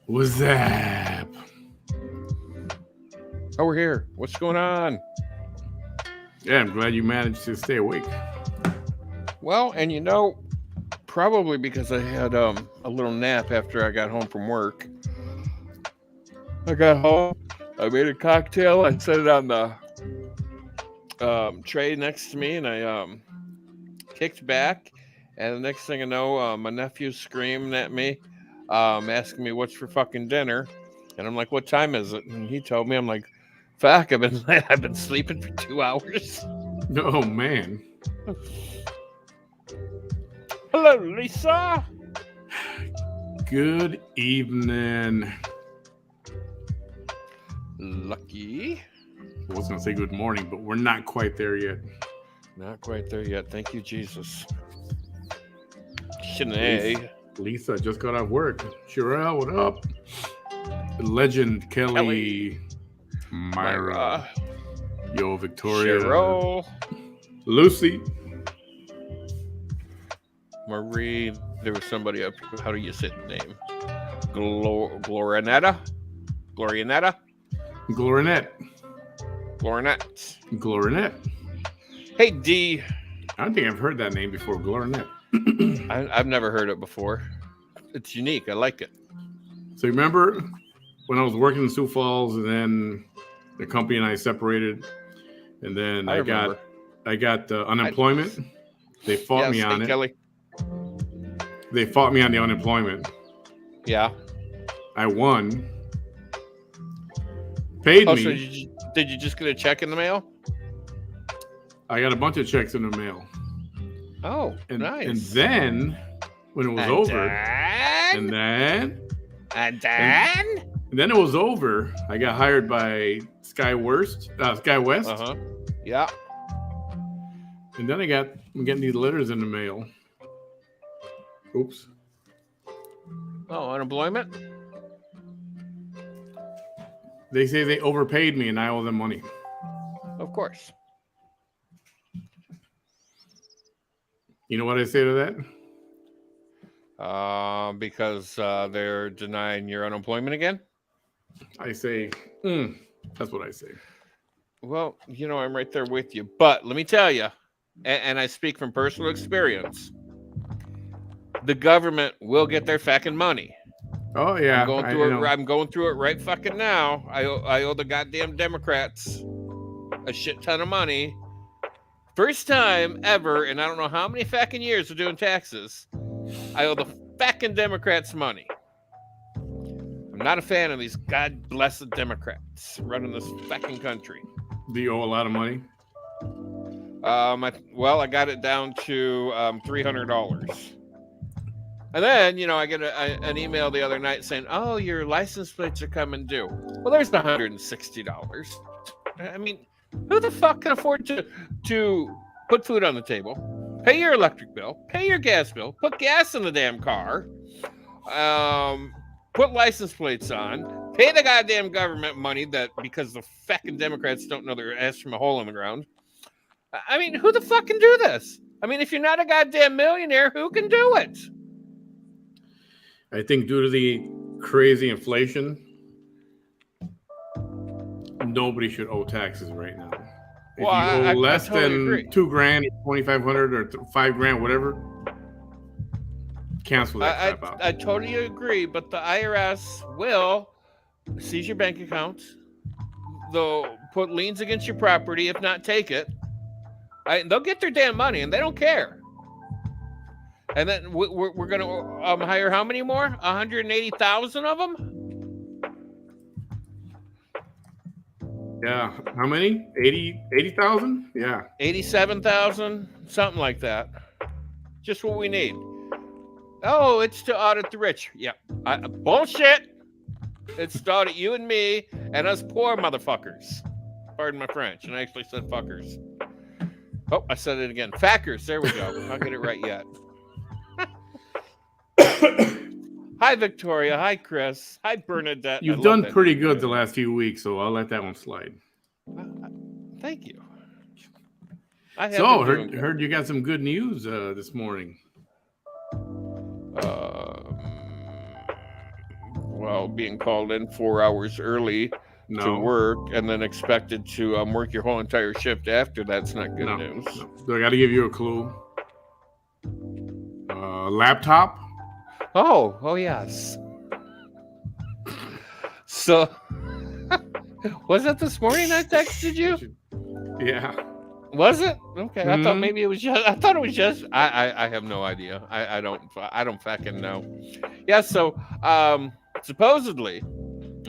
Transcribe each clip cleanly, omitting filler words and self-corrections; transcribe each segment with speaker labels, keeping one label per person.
Speaker 1: What's up?
Speaker 2: Oh, we're here. What's going on?
Speaker 1: Yeah, I'm glad you managed to stay awake.
Speaker 2: Well, and probably because I had a little nap after I got home from work. I got home. I made a cocktail. I set it on the tray next to me, and I kicked back. And the next thing I know, my nephew's screaming at me, asking me what's for fucking dinner. And I'm like, "What time is it?" And he told me. I'm like, "Fuck! I've been sleeping for 2 hours."
Speaker 1: Oh, man.
Speaker 2: Hello, Lisa.
Speaker 1: Good evening.
Speaker 2: Lucky.
Speaker 1: I was going to say good morning, but we're not quite there yet.
Speaker 2: Not quite there yet. Thank you, Jesus. Shanae.
Speaker 1: Lisa just got off work. Sherelle, what up? Legend Kelly. Myra. Yo, Victoria.
Speaker 2: Cheryl.
Speaker 1: Lucy.
Speaker 2: Marie. There was somebody up. How do you say the name? Glorinetta? Glorianetta?
Speaker 1: Glorinette.
Speaker 2: Glorinette.
Speaker 1: Glorinette.
Speaker 2: Hey, D.
Speaker 1: I don't think I've heard that name before, Glorinette.
Speaker 2: I've never heard it before. It's unique. I like it.
Speaker 1: So remember when I was working in Sioux Falls, and then the company and I separated, and then I got unemployment. They fought me on it.
Speaker 2: Kelly.
Speaker 1: They fought me on the unemployment.
Speaker 2: Yeah.
Speaker 1: I won. Paid me.
Speaker 2: So did you just get a check in the mail?
Speaker 1: I got a bunch of checks in the mail.
Speaker 2: Oh, nice.
Speaker 1: And then when it was over, and then it was over, I got hired by Sky West.
Speaker 2: Yeah.
Speaker 1: And then I'm getting these letters in the mail. Oops.
Speaker 2: Oh, unemployment?
Speaker 1: They say they overpaid me and I owe them money.
Speaker 2: Of course.
Speaker 1: You know what I say to
Speaker 2: that? Because they're denying your unemployment again?
Speaker 1: I say, that's what I say.
Speaker 2: Well, I'm right there with you. But let me tell you, and I speak from personal experience, the government will get their fucking money.
Speaker 1: Oh, yeah.
Speaker 2: I'm going through it right fucking now. I owe the goddamn Democrats a shit ton of money. First time ever, and I don't know how many fucking years of doing taxes, I owe the fucking Democrats money. I'm not a fan of these god blessed Democrats running this fucking country.
Speaker 1: Do you owe a lot of money?
Speaker 2: I got it down to $300. And then, I get an email the other night saying, "Oh, your license plates are coming due." Well, there's $160. I mean, who the fuck can afford to put food on the table, pay your electric bill, pay your gas bill, put gas in the damn car, put license plates on, pay the goddamn government money that because the fucking Democrats don't know their ass from a hole in the ground? I mean, who the fuck can do this? I mean, if you're not a goddamn millionaire, who can do it?
Speaker 1: I think due to the crazy inflation, nobody should owe taxes right now. If you owe less than $2,000 or $2,500 or $5,000, whatever, cancel that crap out.
Speaker 2: I totally agree, but the IRS will seize your bank account. They'll put liens against your property, if not take it. They'll get their damn money, and they don't care. And then we're going to hire how many more? 180,000 of them?
Speaker 1: Yeah. How many? 80,000? Yeah.
Speaker 2: 87,000? Something like that. Just what we need. Oh, it's to audit the rich. Yeah. Bullshit. It's to audit you and me and us poor motherfuckers. Pardon my French. And I actually said fuckers. Oh, I said it again. Fackers. There we go. I'll get it right yet. Hi, Victoria. Hi, Chris. Hi, Bernadette.
Speaker 1: You've done pretty good the last few weeks, so I'll let that one slide.
Speaker 2: Thank you.
Speaker 1: Heard you got some good news this morning.
Speaker 2: well, being called in 4 hours early to work and then expected to work your whole entire shift after. That's not good news.
Speaker 1: No. So I got to give you a clue. Laptop.
Speaker 2: Oh yes. So was it this morning I texted you?
Speaker 1: Yeah.
Speaker 2: Was it? Okay. I thought maybe it was just. I thought it was just. I have no idea. I don't fucking know. Yeah. So supposedly,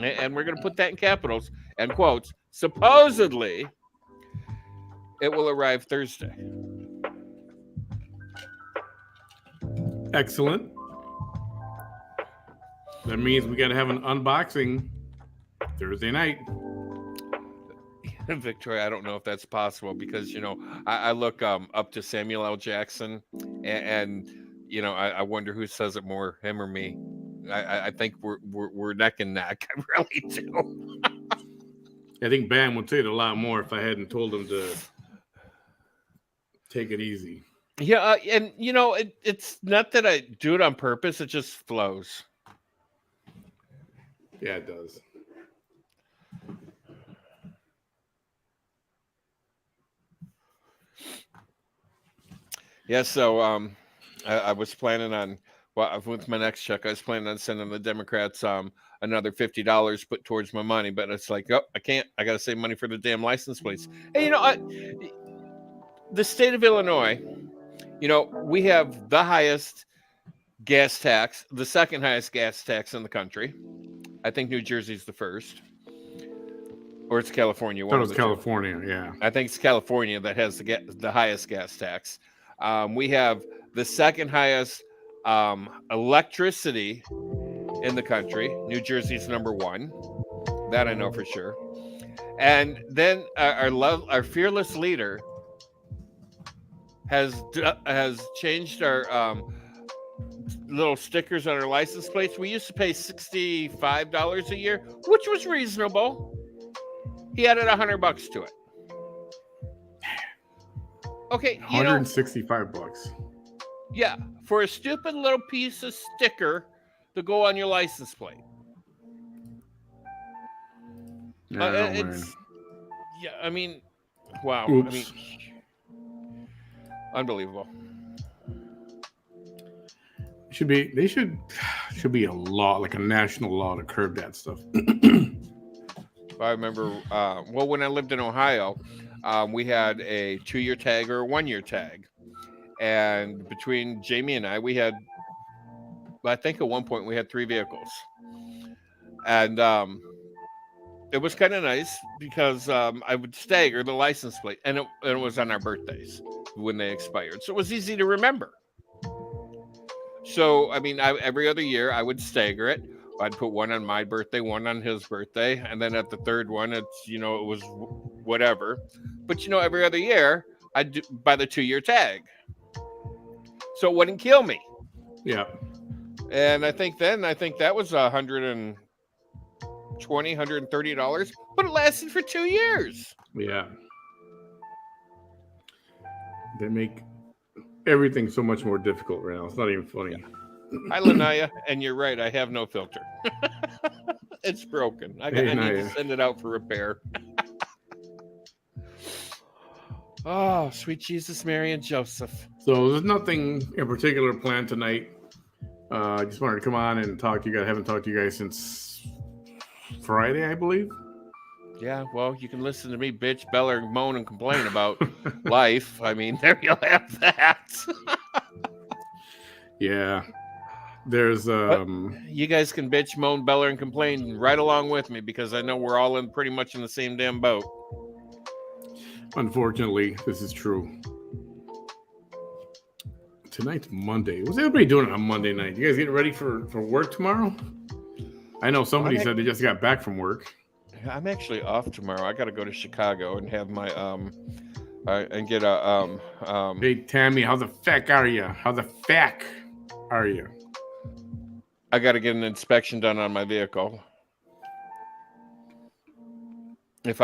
Speaker 2: and we're gonna put that in capitals and quotes. Supposedly, it will arrive Thursday.
Speaker 1: Excellent. That means we got to have an unboxing Thursday night.
Speaker 2: Victoria, I don't know if that's possible because I look up to Samuel L. Jackson, and I wonder who says it more, him or me. I think we're neck and neck. I really do.
Speaker 1: I think Bam would say it a lot more if I hadn't told him to take it easy.
Speaker 2: Yeah, and it's not that I do it on purpose; it just flows.
Speaker 1: Yeah, it does.
Speaker 2: Yeah, so I was planning on, with my next check, I was planning on sending the Democrats another $50 put towards my money, but it's like, I can't. I got to save money for the damn license plates. Hey, the state of Illinois, we have the highest gas tax, the second highest gas tax in the country. I think New Jersey's the first. Or it's California.
Speaker 1: I thought it was California, yeah.
Speaker 2: I think it's California that has the highest gas tax. We have the second highest electricity in the country. New Jersey's number one. That I know for sure. And then our fearless leader has changed our little stickers on our license plates. We used to pay $65 a year, which was reasonable. He added $100 to it. Okay,
Speaker 1: $165.
Speaker 2: Yeah, for a stupid little piece of sticker to go on your license plate.
Speaker 1: Man.
Speaker 2: Yeah, I mean, wow.
Speaker 1: Oops.
Speaker 2: I mean, unbelievable.
Speaker 1: They should be a law, like a national law, to curb that stuff.
Speaker 2: I remember, when I lived in Ohio, we had a 2-year tag or a 1-year tag. And between Jamie and I had, I think at one point we had 3 vehicles. And it was kind of nice because I would stagger the license plate. And it was on our birthdays when they expired. So it was easy to remember. So, I mean, every other year I would stagger it. I'd put one on my birthday, one on his birthday, and then at the third one, it's it was whatever. But every other year I'd buy the 2-year tag, so it wouldn't kill me.
Speaker 1: Yeah.
Speaker 2: And I think that was $120, $130, but it lasted for 2 years.
Speaker 1: Yeah. They make everything so much more difficult right now. It's not even funny.
Speaker 2: Yeah. Hi, Lanaya, and you're right. I have no filter. It's broken. I need to send it out for repair. Oh, sweet Jesus, Mary, and Joseph.
Speaker 1: So there's nothing in particular planned tonight. I just wanted to come on and talk to you guys. I haven't talked to you guys since Friday, I believe.
Speaker 2: Yeah, well, you can listen to me bitch, bell, and moan and complain about life. I mean, there you'll have that.
Speaker 1: Yeah. There's
Speaker 2: you guys can bitch, moan, beller, and complain right along with me because I know we're all pretty much in the same damn boat.
Speaker 1: Unfortunately, this is true. Tonight's Monday. What's everybody doing on Monday night? You guys getting ready for work tomorrow? I know somebody said they just got back from work.
Speaker 2: I'm actually off tomorrow. I got to go to Chicago and have my and get a
Speaker 1: Hey Tammy, how the feck are you? How the feck are you?
Speaker 2: I got to get an inspection done on my vehicle. If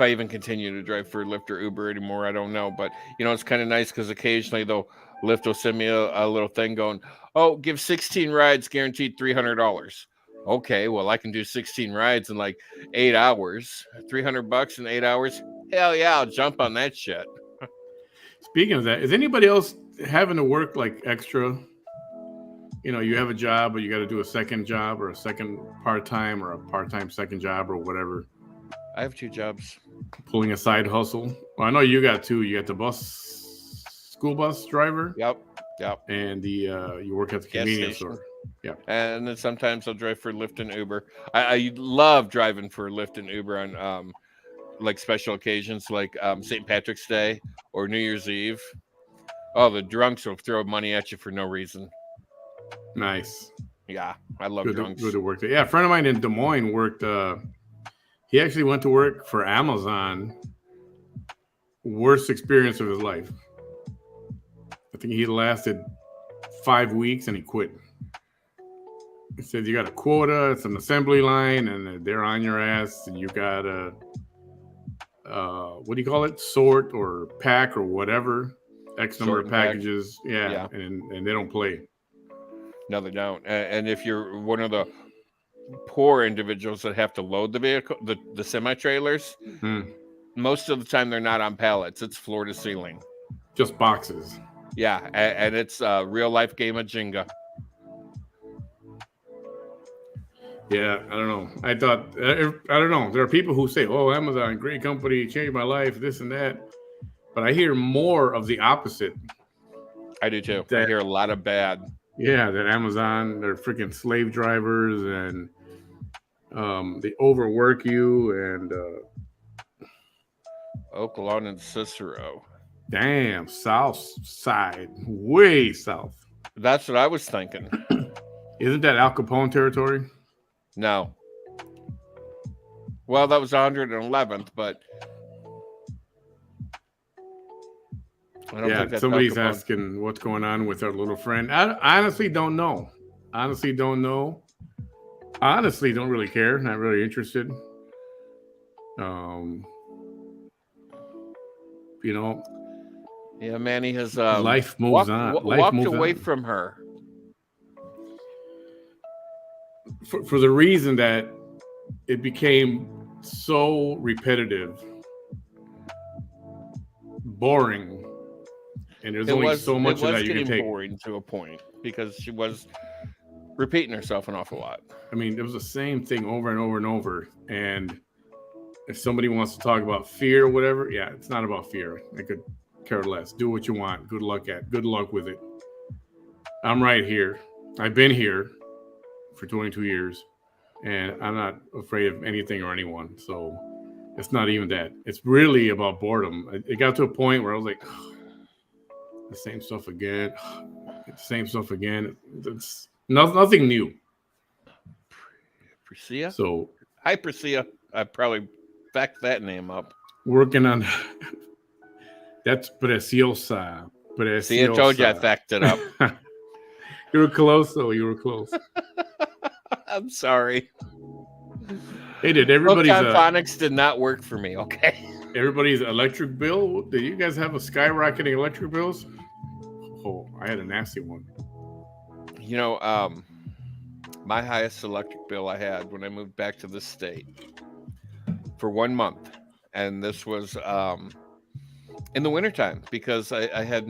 Speaker 2: I even continue to drive for Lyft or Uber anymore, I don't know. But it's kind of nice because occasionally they'll Lyft will send me a little thing going, oh, give 16 rides, guaranteed $300. Okay, well, I can do 16 rides in like 8 hours, $300 in 8 hours. Hell yeah, I'll jump on that shit.
Speaker 1: Speaking of that, is anybody else having to work like extra? You know, you have a job, but you got to do a second job or a second part-time or a part-time second job or whatever.
Speaker 2: I have 2 jobs.
Speaker 1: Pulling a side hustle. Well, I know you got 2. You got the school bus driver.
Speaker 2: Yep.
Speaker 1: And you work at the convenience store. Yeah.
Speaker 2: And then sometimes I'll drive for Lyft and Uber. I love driving for Lyft and Uber on like special occasions like St. Patrick's Day or New Year's Eve. Oh, the drunks will throw money at you for no reason.
Speaker 1: Nice.
Speaker 2: Yeah, I love drunks.
Speaker 1: Good to work there. Yeah, a friend of mine in Des Moines worked. He actually went to work for Amazon. Worst experience of his life. I think he lasted 5 weeks and he quit. He said you got a quota, it's an assembly line, and they're on your ass, and you got to what do you call it? Sort or pack or whatever. X number of packages. Yeah. And they don't play.
Speaker 2: No, they don't. And if you're one of the poor individuals that have to load the vehicle, the semi-trailers, most of the time they're not on pallets. It's floor to ceiling.
Speaker 1: Just boxes.
Speaker 2: Yeah, and it's a real life game of Jenga.
Speaker 1: Yeah, I don't know. I don't know. There are people who say, "Oh, Amazon, great company, changed my life, this and that," but I hear more of the opposite.
Speaker 2: I do too. I hear a lot of bad.
Speaker 1: Yeah, that Amazon, they're freaking slave drivers, and they overwork you, and
Speaker 2: Oaklawn and Cicero.
Speaker 1: Damn, south side, way south.
Speaker 2: That's what I was thinking.
Speaker 1: Isn't that Al Capone territory?
Speaker 2: No. Well, that was 111th, but I don't think that's
Speaker 1: somebody's asking what's going on with our little friend. I honestly don't know. Honestly, don't know. Honestly, don't really care. Not really interested. You know.
Speaker 2: Yeah, Manny has
Speaker 1: life moves on.
Speaker 2: Walked away from her
Speaker 1: for the reason that it became so repetitive, boring, and there's only so much of that you can take.
Speaker 2: Boring to a point because she was repeating herself an awful lot.
Speaker 1: I mean, it was the same thing over and over and over. And if somebody wants to talk about fear or whatever, yeah, it's not about fear. I could care less. Do what you want. Good luck with it. I'm right here. I've been here for 22 years, and I'm not afraid of anything or anyone. So it's not even that. It's really about boredom. It got to a point where I was like, the same stuff again. It's nothing new.
Speaker 2: Priscilla?
Speaker 1: So,
Speaker 2: hi, Priscilla. I probably backed that name up.
Speaker 1: Working on that's Preciosa.
Speaker 2: See, I told you I backed it up.
Speaker 1: You were close, though. You were close.
Speaker 2: I'm sorry.
Speaker 1: Hey, did everybody's
Speaker 2: phonics did not work for me? Okay.
Speaker 1: Everybody's electric bill. Did you guys have a skyrocketing electric bills? Oh, I had a nasty one.
Speaker 2: You know, my highest electric bill I had when I moved back to the state for 1 month, and this was in the wintertime because I had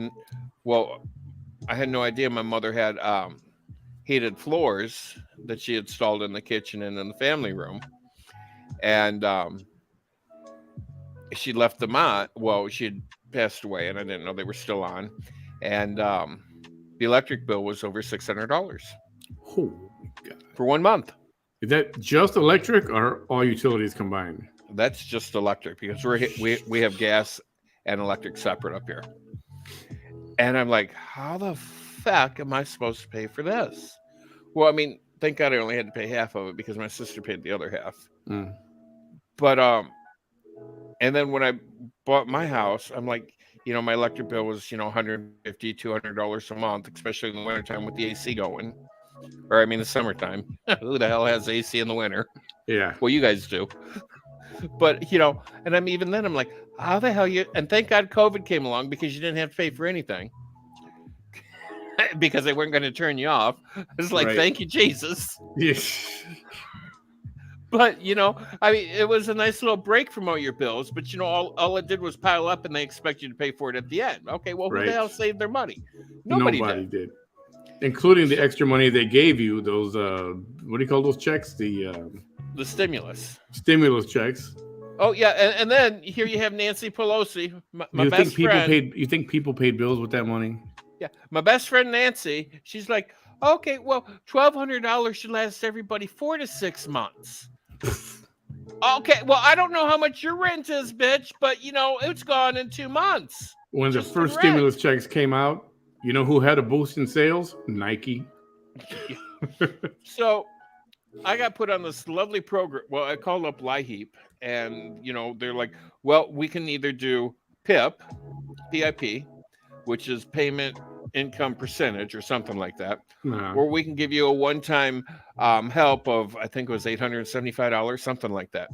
Speaker 2: no idea my mother had heated floors that she installed in the kitchen and in the family room, and she left them on. Well, she had passed away, and I didn't know they were still on, and the electric bill was over $600.
Speaker 1: Oh my God.
Speaker 2: For 1 month.
Speaker 1: Is that just electric or all utilities combined?
Speaker 2: That's just electric because we have gas and electric separate up here. And I'm like, how the fuck am I supposed to pay for this? Well, I mean, thank God I only had to pay half of it because my sister paid the other half.
Speaker 1: Mm.
Speaker 2: But and then when I bought my house, I'm like, you know, my electric bill was, $150, $200 a month, especially in the wintertime with the AC going. Or I mean the summertime. Who the hell has AC in the winter?
Speaker 1: Yeah.
Speaker 2: Well, you guys do. But, and I'm like, how the hell and thank God COVID came along because you didn't have to pay for anything. because they weren't going to turn you off. It's like,
Speaker 1: Right.
Speaker 2: thank you, Jesus.
Speaker 1: Yes.
Speaker 2: But, I mean, it was a nice little break from all your bills. But, all it did was pile up and they expect you to pay for it at the end. Okay, well, who the
Speaker 1: Right.
Speaker 2: hell saved their money?
Speaker 1: Nobody did. Including the extra money they gave you, those, what do you call those checks? The
Speaker 2: stimulus.
Speaker 1: Stimulus checks.
Speaker 2: Oh, yeah. And then here you have Nancy Pelosi, my best friend.
Speaker 1: You think people paid bills with that money?
Speaker 2: Yeah. My best friend, Nancy, she's like, okay, well, $1,200 should last everybody 4 to 6 months. Okay, well, I don't know how much your rent is, bitch, but, it's gone in 2 months.
Speaker 1: When the first stimulus checks came out, you know who had a boost in sales? Nike.
Speaker 2: So I got put on this lovely program. Well, I called up LIHEAP, and, they're like, well, we can either do PIP, which is payment income percentage or something like that, or we can give you a one-time help of, I think it was $875, something like that.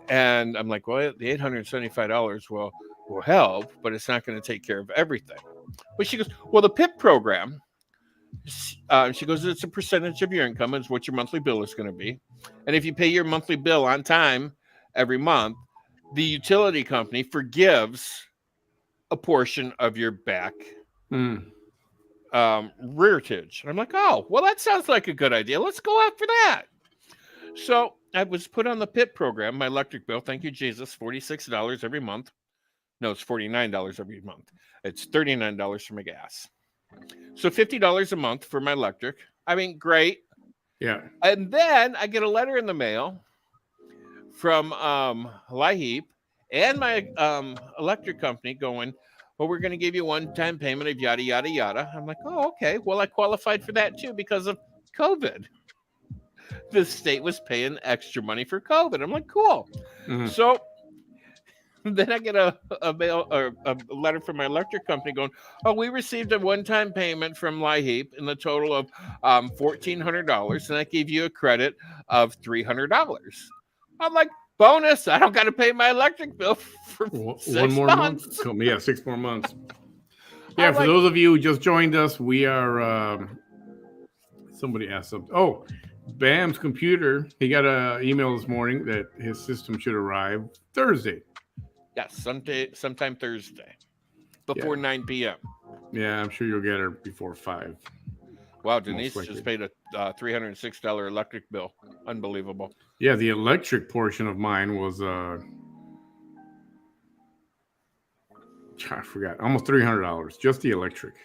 Speaker 2: And I'm like, well, the $875 will help, but it's not going to take care of everything. But she goes, well, the PIP program, she goes, it's a percentage of your income is what your monthly bill is going to be. And if you pay your monthly bill on time every month, the utility company forgives a portion of your back rearage. And I'm like, oh, well, that sounds like a good idea. Let's go out for that. So I was put on the PIP program. My electric bill, thank you, Jesus, $46 every month. No, it's $49 every month. It's $39 for my gas. So $50 a month for my electric. I mean, great.
Speaker 1: Yeah.
Speaker 2: And then I get a letter in the mail from LIHEAP and my electric company going, well, we're going to give you one-time payment of yada, yada, yada. I'm like, oh, okay. Well, I qualified for that too because of COVID. The state was paying extra money for COVID. I'm like, cool. Mm-hmm. So then I get a mail or a letter from my electric company going, oh, we received a one-time payment from LIHEAP in the total of $1,400, and I gave you a credit of $300. I'm like, bonus! I don't got to pay my electric bill for 6 months.
Speaker 1: Yeah, 6 more months. Yeah, for those of you who just joined us, we are. Somebody asked something. Oh, Bam's computer. He got an email this morning that his system should arrive Thursday.
Speaker 2: Yes, sometime Thursday, before 9 p.m.
Speaker 1: Yeah, I'm sure you'll get her before 5.
Speaker 2: Wow, Denise just paid a $306 electric bill. Unbelievable.
Speaker 1: Yeah, the electric portion of mine was I forgot, almost $300, just the electric.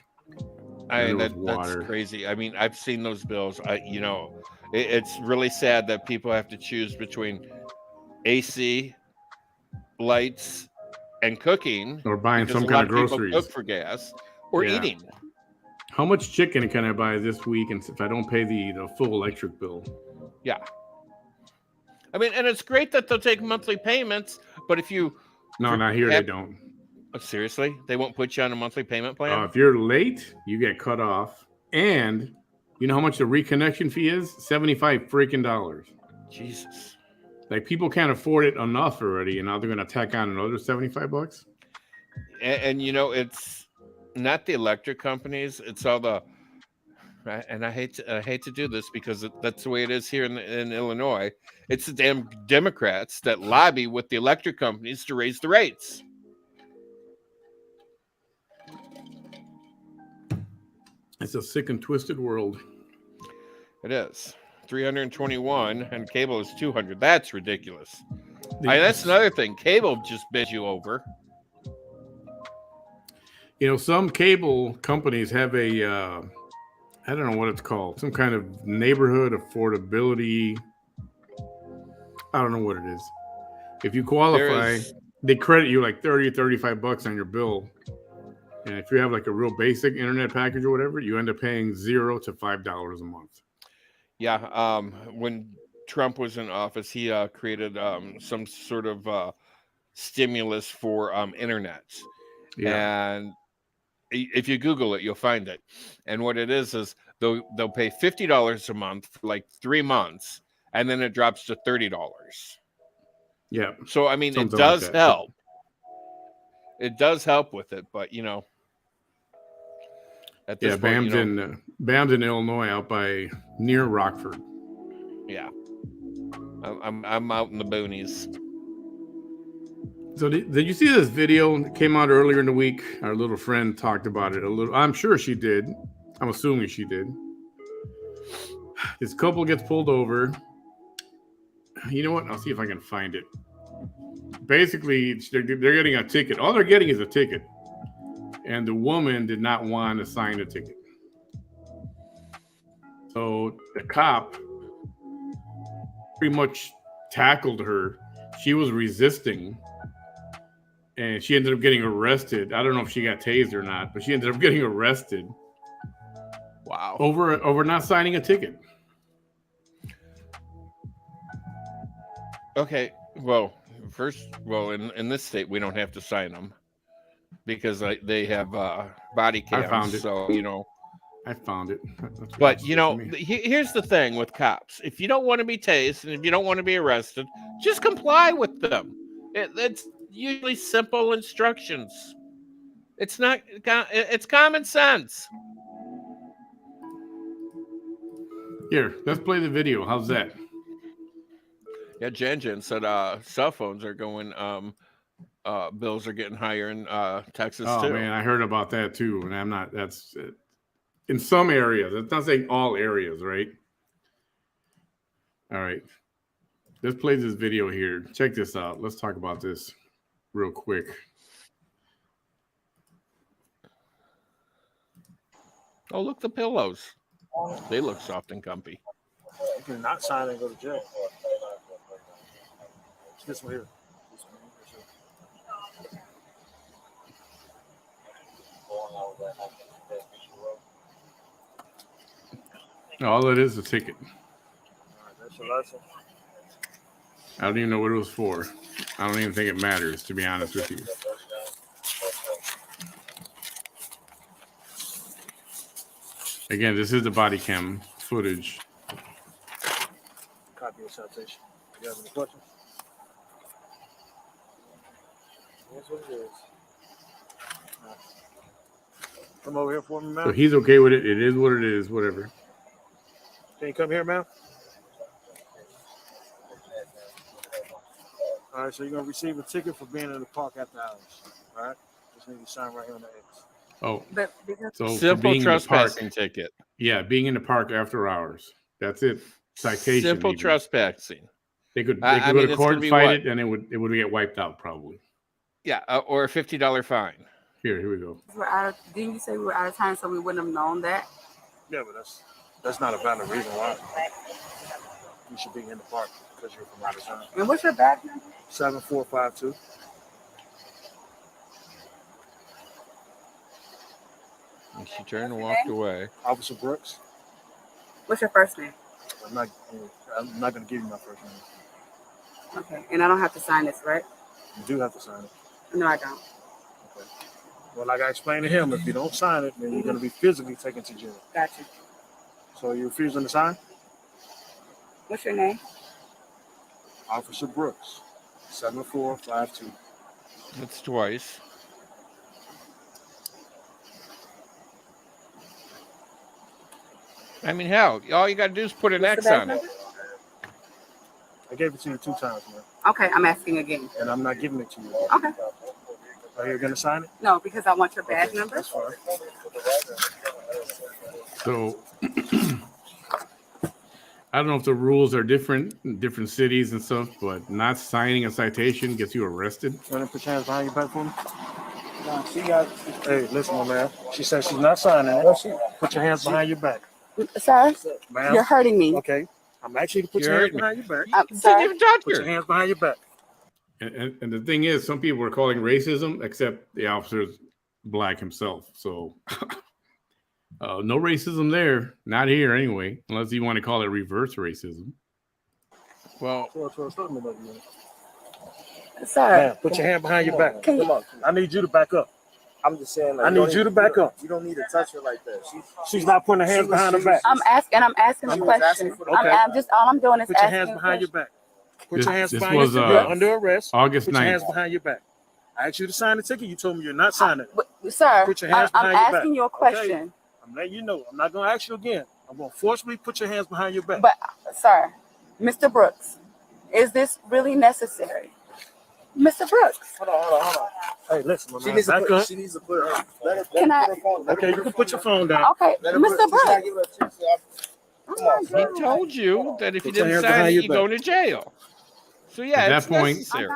Speaker 2: That's crazy. I mean, I've seen those bills. It's really sad that people have to choose between AC, lights, and cooking,
Speaker 1: or buying some kind of groceries,
Speaker 2: cook for gas, or eating.
Speaker 1: How much chicken can I buy this week, and if I don't pay the full electric bill?
Speaker 2: Yeah, I mean, and it's great that they'll take monthly payments, but if you
Speaker 1: not here, they don't.
Speaker 2: Oh, seriously, they won't put you on a monthly payment plan.
Speaker 1: If you're late, you get cut off, and you know how much the reconnection fee is? $75 freaking.
Speaker 2: Jesus.
Speaker 1: Like, people can't afford it enough already, and now they're going to tack on another $75.
Speaker 2: And it's not the electric companies; it's all the. And I hate to do this because that's the way it is here in Illinois. It's the damn Democrats that lobby with the electric companies to raise the rates.
Speaker 1: It's a sick and twisted world.
Speaker 2: It is. 321 and cable is 200. That's ridiculous. That's another thing. Cable just bid you over.
Speaker 1: Some cable companies have a I don't know what it's called, some kind of neighborhood affordability. I don't know what it is. If you qualify, they credit you like $30 or $35 on your bill. And if you have like a real basic internet package or whatever, you end up paying $0 to $5 a month.
Speaker 2: Yeah. When Trump was in office, he created some sort of stimulus for internet. Yeah. And if you Google it, you'll find it. And what it is they'll pay $50 a month for like 3 months, and then it drops to $30.
Speaker 1: Yeah.
Speaker 2: So, I mean, it does help. It does help with it, but, At this
Speaker 1: Yeah,
Speaker 2: point,
Speaker 1: Bam's in Illinois, out by near Rockford.
Speaker 2: yeah, I'm out in the boonies.
Speaker 1: So did you see this video that came out earlier in the week? Our little friend talked about it a little. I'm sure she did. I'm assuming she did. This couple gets pulled over. You know what? I'll see if I can find it. Basically, they're getting a ticket. All they're getting is a ticket. And the woman did not want to sign the ticket. So the cop pretty much tackled her. She was resisting. And she ended up getting arrested. I don't know if she got tased or not, but she ended up getting arrested.
Speaker 2: Wow.
Speaker 1: Over not signing a ticket.
Speaker 2: Okay. Well, in this state, we don't have to sign them because they have body cams.
Speaker 1: I found it.
Speaker 2: So,
Speaker 1: I found it.
Speaker 2: But, here's the thing with cops. If you don't want to be tased and if you don't want to be arrested, just comply with them. It's usually simple instructions. It's common sense.
Speaker 1: Here, let's play the video. How's that?
Speaker 2: Yeah, Jan said cell phones are going, bills are getting higher in Texas too.
Speaker 1: Oh man, I heard about that too, and that's in some areas. It's not saying all areas, right? All right, let's play this video here. Check this out. Let's talk about this real quick.
Speaker 2: Oh, look, the pillows. They look soft and comfy.
Speaker 3: You can not sign and go to jail. This one here.
Speaker 1: All it is a ticket.
Speaker 3: That's your license.
Speaker 1: I don't even know what it was for. I don't even think it matters, to be honest with you. Again, this is the body cam footage.
Speaker 3: Copy of citation. You have any questions? That's what it is. Come over here for me, man.
Speaker 1: So he's okay with it. It is what it is, whatever.
Speaker 3: Can you come here, man? All right, so you're going to receive a ticket for being in the park after hours. All right? Just need to sign right here on the X.
Speaker 1: Oh, so
Speaker 2: simple trespassing ticket.
Speaker 1: Yeah, being in the park after hours. That's it. Citation.
Speaker 2: Simple
Speaker 1: even.
Speaker 2: Trespassing.
Speaker 1: They could go to court and fight it, and it would get wiped out probably.
Speaker 2: Yeah, or a $50 fine.
Speaker 1: Here we go.
Speaker 4: Didn't you say we were out of time, so we wouldn't have known that?
Speaker 3: Yeah, but that's not a valid reason why you should be in the park because you're from out of town.
Speaker 4: And what's your badge number?
Speaker 3: 7452.
Speaker 2: And she turned and walked away.
Speaker 3: Officer Brooks.
Speaker 4: What's your first name?
Speaker 3: I'm not going to give you my first name.
Speaker 4: Okay, and I don't have to sign this, right?
Speaker 3: You do have to sign it.
Speaker 4: No, I don't.
Speaker 3: Okay. Well, like I explained to him, if you don't sign it, then you're going to be physically taken to jail.
Speaker 4: Gotcha.
Speaker 3: So you're refusing to sign?
Speaker 4: What's your name?
Speaker 3: Officer Brooks, 7452.
Speaker 2: That's twice. I mean, hell, all you got to do is put an X on it.
Speaker 3: I gave it to you 2 times, man.
Speaker 4: Okay, I'm asking again.
Speaker 3: And I'm not giving it to you.
Speaker 4: Okay.
Speaker 3: Are you going to sign it?
Speaker 4: No, because I want your badge number.
Speaker 3: That's fine.
Speaker 1: So I don't know if the rules are different in different cities and stuff, but not signing a citation gets you arrested.
Speaker 3: You want to put your hands behind your back for me? Hey, listen, my man. She said she's not signing it. Put your hands behind your back.
Speaker 4: Sir,
Speaker 3: Ma'am.
Speaker 4: you're hurting me.
Speaker 3: Okay. I'm asking you to put
Speaker 2: You're
Speaker 3: your hands
Speaker 2: hurting
Speaker 3: behind your back.
Speaker 2: Didn't
Speaker 4: Sir,
Speaker 2: even touch
Speaker 3: Put your
Speaker 2: her.
Speaker 3: hands behind your back.
Speaker 1: And the thing is, some people are calling racism, except the officer's black himself. So no racism there. Not here anyway, unless you want to call it reverse racism.
Speaker 2: Well,
Speaker 4: sir,
Speaker 3: Man, put your hand behind your back.
Speaker 4: Can you-
Speaker 3: Come on. I need you to back up.
Speaker 5: I'm just saying, like,
Speaker 3: I need you to back up.
Speaker 5: You don't need to touch her like that.
Speaker 3: She's not putting her hands behind her back.
Speaker 4: I'm asking a
Speaker 5: She was
Speaker 4: question.
Speaker 5: asking for the-
Speaker 3: Okay.
Speaker 4: I'm just all I'm doing is
Speaker 3: Put your
Speaker 4: asking
Speaker 3: hands
Speaker 4: a
Speaker 3: behind your
Speaker 4: question.
Speaker 3: back. Put your hands
Speaker 1: This
Speaker 3: behind
Speaker 1: was,
Speaker 3: your back. You're under arrest.
Speaker 1: August
Speaker 3: Put your
Speaker 1: 9th.
Speaker 3: hands behind your back. I asked you to sign the ticket. You told me you're not signing it.
Speaker 4: Sir,
Speaker 3: Put your hands
Speaker 4: I'm
Speaker 3: behind your back.
Speaker 4: asking you a question.
Speaker 3: I'm letting you know. I'm not gonna ask you again. I'm gonna forcibly put your hands behind your back.
Speaker 4: But, sir, Mr. Brooks, is this really necessary? Mr. Brooks.
Speaker 3: Hold on. Hey, listen, my
Speaker 5: She
Speaker 3: man.
Speaker 5: needs to
Speaker 3: Back
Speaker 5: put.
Speaker 3: up.
Speaker 5: She needs to put her. Let her
Speaker 4: Can I-
Speaker 5: put her phone.
Speaker 3: Okay, you can put your phone down.
Speaker 4: Okay, Mr. Brooks.
Speaker 5: Come on,
Speaker 2: He told you that if you
Speaker 3: Put your
Speaker 2: didn't
Speaker 3: hands
Speaker 2: sign
Speaker 3: behind
Speaker 2: it,
Speaker 3: your
Speaker 2: you
Speaker 3: back.
Speaker 2: go to jail. So yeah,
Speaker 1: At
Speaker 2: it's
Speaker 1: that point-
Speaker 2: necessary.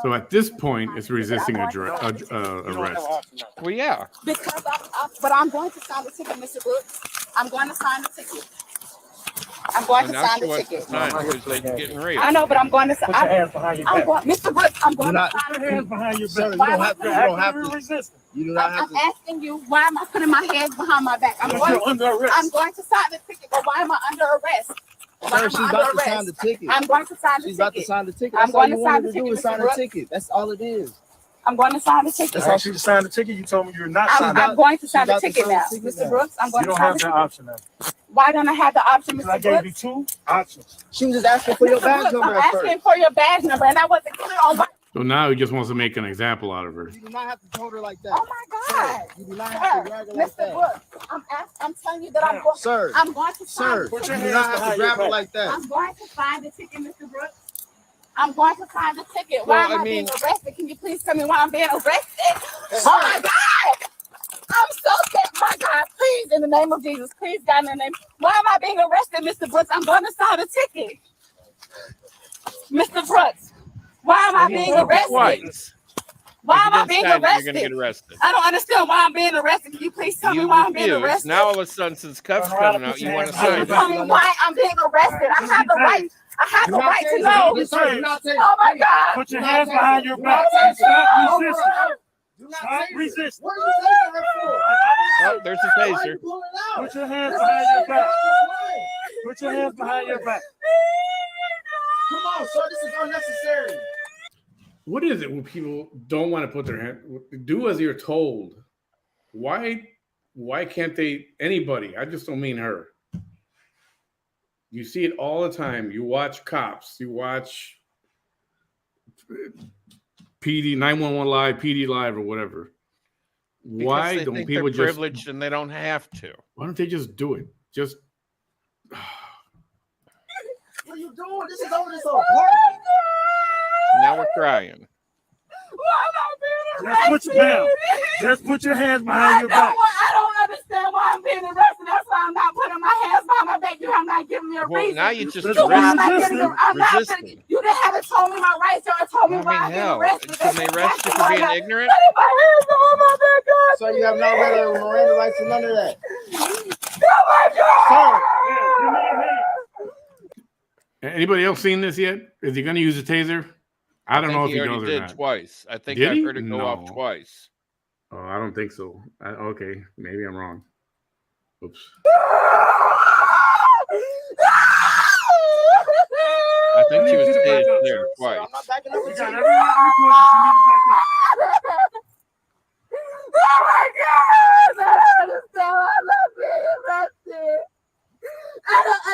Speaker 1: So at this point, it's resisting
Speaker 3: You don't have
Speaker 1: arrest.
Speaker 3: an option now.
Speaker 2: Well, yeah.
Speaker 4: Because but I'm going to sign the ticket, Mr. Brooks. I'm going to sign the ticket. I'm going
Speaker 2: And
Speaker 4: to
Speaker 2: now
Speaker 4: sign
Speaker 2: she
Speaker 4: the
Speaker 2: wants to
Speaker 4: ticket.
Speaker 2: sign because they're getting raped.
Speaker 4: I know, but I'm going to sign.
Speaker 3: Put your hands behind your
Speaker 4: I'm
Speaker 3: back.
Speaker 4: going, Mr. Brooks, I'm going
Speaker 5: Do
Speaker 4: to
Speaker 5: not-
Speaker 4: sign
Speaker 3: Put
Speaker 4: the
Speaker 3: your hands
Speaker 4: ticket.
Speaker 3: behind your
Speaker 5: Sir,
Speaker 3: back.
Speaker 5: you
Speaker 4: Why
Speaker 5: don't
Speaker 4: am I
Speaker 5: have to. You
Speaker 4: putting-
Speaker 5: don't have
Speaker 3: Actively
Speaker 5: to.
Speaker 3: resisting.
Speaker 5: You do not have
Speaker 4: I'm
Speaker 5: to.
Speaker 4: asking you, why am I putting my hands behind my back? I'm
Speaker 3: Because you're
Speaker 4: going
Speaker 3: under arrest.
Speaker 4: to sign the ticket, but why am I under arrest? Why
Speaker 5: Sir,
Speaker 4: am
Speaker 5: she's
Speaker 4: I
Speaker 5: about
Speaker 4: under
Speaker 5: to sign
Speaker 4: arrest?
Speaker 5: the ticket.
Speaker 4: I'm going to sign the
Speaker 5: She's about to
Speaker 4: ticket.
Speaker 5: sign the ticket.
Speaker 4: I'm
Speaker 5: That's all
Speaker 4: going
Speaker 5: you
Speaker 4: to sign
Speaker 5: wanted
Speaker 4: the
Speaker 5: to do
Speaker 4: ticket,
Speaker 5: is sign
Speaker 4: Mr.
Speaker 5: a
Speaker 4: Brooks.
Speaker 5: ticket. That's all it is.
Speaker 4: I'm going to sign the ticket.
Speaker 3: That's all she to sign the ticket. You told me you're not signing.
Speaker 4: I'm going to sign the
Speaker 5: about to
Speaker 4: ticket
Speaker 5: sign the
Speaker 4: now.
Speaker 5: ticket
Speaker 4: Mr.
Speaker 5: now.
Speaker 4: Brooks, I'm
Speaker 3: You
Speaker 4: going to
Speaker 3: don't
Speaker 4: sign
Speaker 3: have
Speaker 4: the
Speaker 3: that
Speaker 4: ticket.
Speaker 3: option now.
Speaker 4: Why don't I have the option,
Speaker 3: Because I
Speaker 4: Mr.
Speaker 3: gave you
Speaker 4: Brooks?
Speaker 3: two options.
Speaker 5: She was just asking for your
Speaker 4: Mr.
Speaker 5: badge
Speaker 4: Brooks,
Speaker 5: number
Speaker 4: I'm
Speaker 5: at
Speaker 4: asking
Speaker 5: first.
Speaker 4: for your badge number, and I wasn't clear on what.
Speaker 1: So now he just wants to make an example out of her.
Speaker 5: You do not have to hold her like that.
Speaker 4: Oh my God.
Speaker 5: You do not have to
Speaker 4: Sir,
Speaker 5: drag her like
Speaker 4: Mr.
Speaker 5: that.
Speaker 4: Brooks, I'm telling you that I'm going.
Speaker 5: Sir,
Speaker 4: I'm going to sign
Speaker 5: sir,
Speaker 4: the
Speaker 3: Put
Speaker 5: you
Speaker 3: your
Speaker 4: ticket.
Speaker 5: do
Speaker 3: hands
Speaker 5: not have to
Speaker 3: behind
Speaker 5: grab
Speaker 3: your
Speaker 5: her
Speaker 3: back.
Speaker 5: like that.
Speaker 4: I'm going to sign the ticket, Mr. Brooks. I'm going to sign the ticket.
Speaker 2: Well,
Speaker 4: Why am
Speaker 2: I
Speaker 4: I being
Speaker 2: mean-
Speaker 4: arrested? Can you please tell me why I'm being arrested? Oh my God! I'm so scared. My God, please, in the name of Jesus, please, God, in the name. Why am I being arrested, Mr. Brooks? I'm going to sign the ticket. Mr. Brooks, why am I being arrested?
Speaker 2: Twice.
Speaker 4: Why
Speaker 2: If
Speaker 4: am
Speaker 2: you
Speaker 4: I
Speaker 2: didn't
Speaker 4: being
Speaker 2: sign it,
Speaker 4: arrested?
Speaker 2: you're going to get arrested.
Speaker 4: I don't understand why I'm being arrested. Can you please tell me
Speaker 2: You
Speaker 4: why I'm being
Speaker 2: refuse.
Speaker 4: arrested?
Speaker 2: Now all of a sudden, since cuffs coming out, you want to sign it.
Speaker 4: Tell me why I'm being arrested. I have the right. I have the right to know.
Speaker 5: Sir, do not take
Speaker 4: Oh my God.
Speaker 3: Put your hands behind your back.
Speaker 4: Oh,
Speaker 3: Stop resisting.
Speaker 5: Do not
Speaker 3: Stop
Speaker 5: take
Speaker 3: resisting.
Speaker 5: What are you taking her for?
Speaker 2: Oh, there's a
Speaker 5: Why are
Speaker 2: taser.
Speaker 5: you pulling out?
Speaker 3: Put your hands behind your back. Put your hands behind your back.
Speaker 5: Come on, sir. This is unnecessary.
Speaker 1: What is it when people don't want to put their hand? Do as you're told. Why can't they? Anybody? I just don't mean her. You see it all the time. You watch cops. You watch PD 911 Live, PD Live, or whatever. Why
Speaker 2: Because they
Speaker 1: don't
Speaker 2: think
Speaker 1: people
Speaker 2: they're
Speaker 1: just?
Speaker 2: privileged and they don't have to?
Speaker 1: Why don't they just do it? Just
Speaker 5: What are you doing? This is over this whole party.
Speaker 2: Now we're crying.
Speaker 4: Why am I
Speaker 3: Just
Speaker 4: being
Speaker 3: put
Speaker 4: arrested?
Speaker 3: your hands. Just put your hands behind your back.
Speaker 4: I don't understand why I'm being arrested. That's why I'm not putting my hands behind my back. You have not given me a
Speaker 2: Well,
Speaker 4: reason.
Speaker 2: now you just
Speaker 3: So
Speaker 4: why am I
Speaker 3: resisting.
Speaker 4: getting I'm not
Speaker 2: Resisting.
Speaker 4: gonna- You didn't have to told me my rights. You already told me
Speaker 2: I
Speaker 4: why
Speaker 2: mean,
Speaker 4: I'm being
Speaker 2: hell,
Speaker 4: arrested.
Speaker 2: can they arrest you for being ignorant?
Speaker 4: Putting my hands behind my back, God.
Speaker 5: So you have no right to Miranda rights and none of that.
Speaker 4: Oh my God.
Speaker 3: Yeah, give me your hand.
Speaker 1: anybody else seen this yet? Is he going to use a taser? I don't know if he
Speaker 2: already
Speaker 1: does or
Speaker 2: did
Speaker 1: not.
Speaker 2: twice. I think
Speaker 1: Did
Speaker 2: I
Speaker 1: he?
Speaker 2: heard it go off
Speaker 1: No.
Speaker 2: twice.
Speaker 1: Oh, I don't think so. Okay, maybe I'm wrong. Oops.
Speaker 2: I think she was tased there twice.
Speaker 5: I'm not backing up
Speaker 3: You
Speaker 5: with
Speaker 3: got
Speaker 5: you.
Speaker 3: every right to
Speaker 4: Oh my God! I don't understand why I'm not being arrested. I don't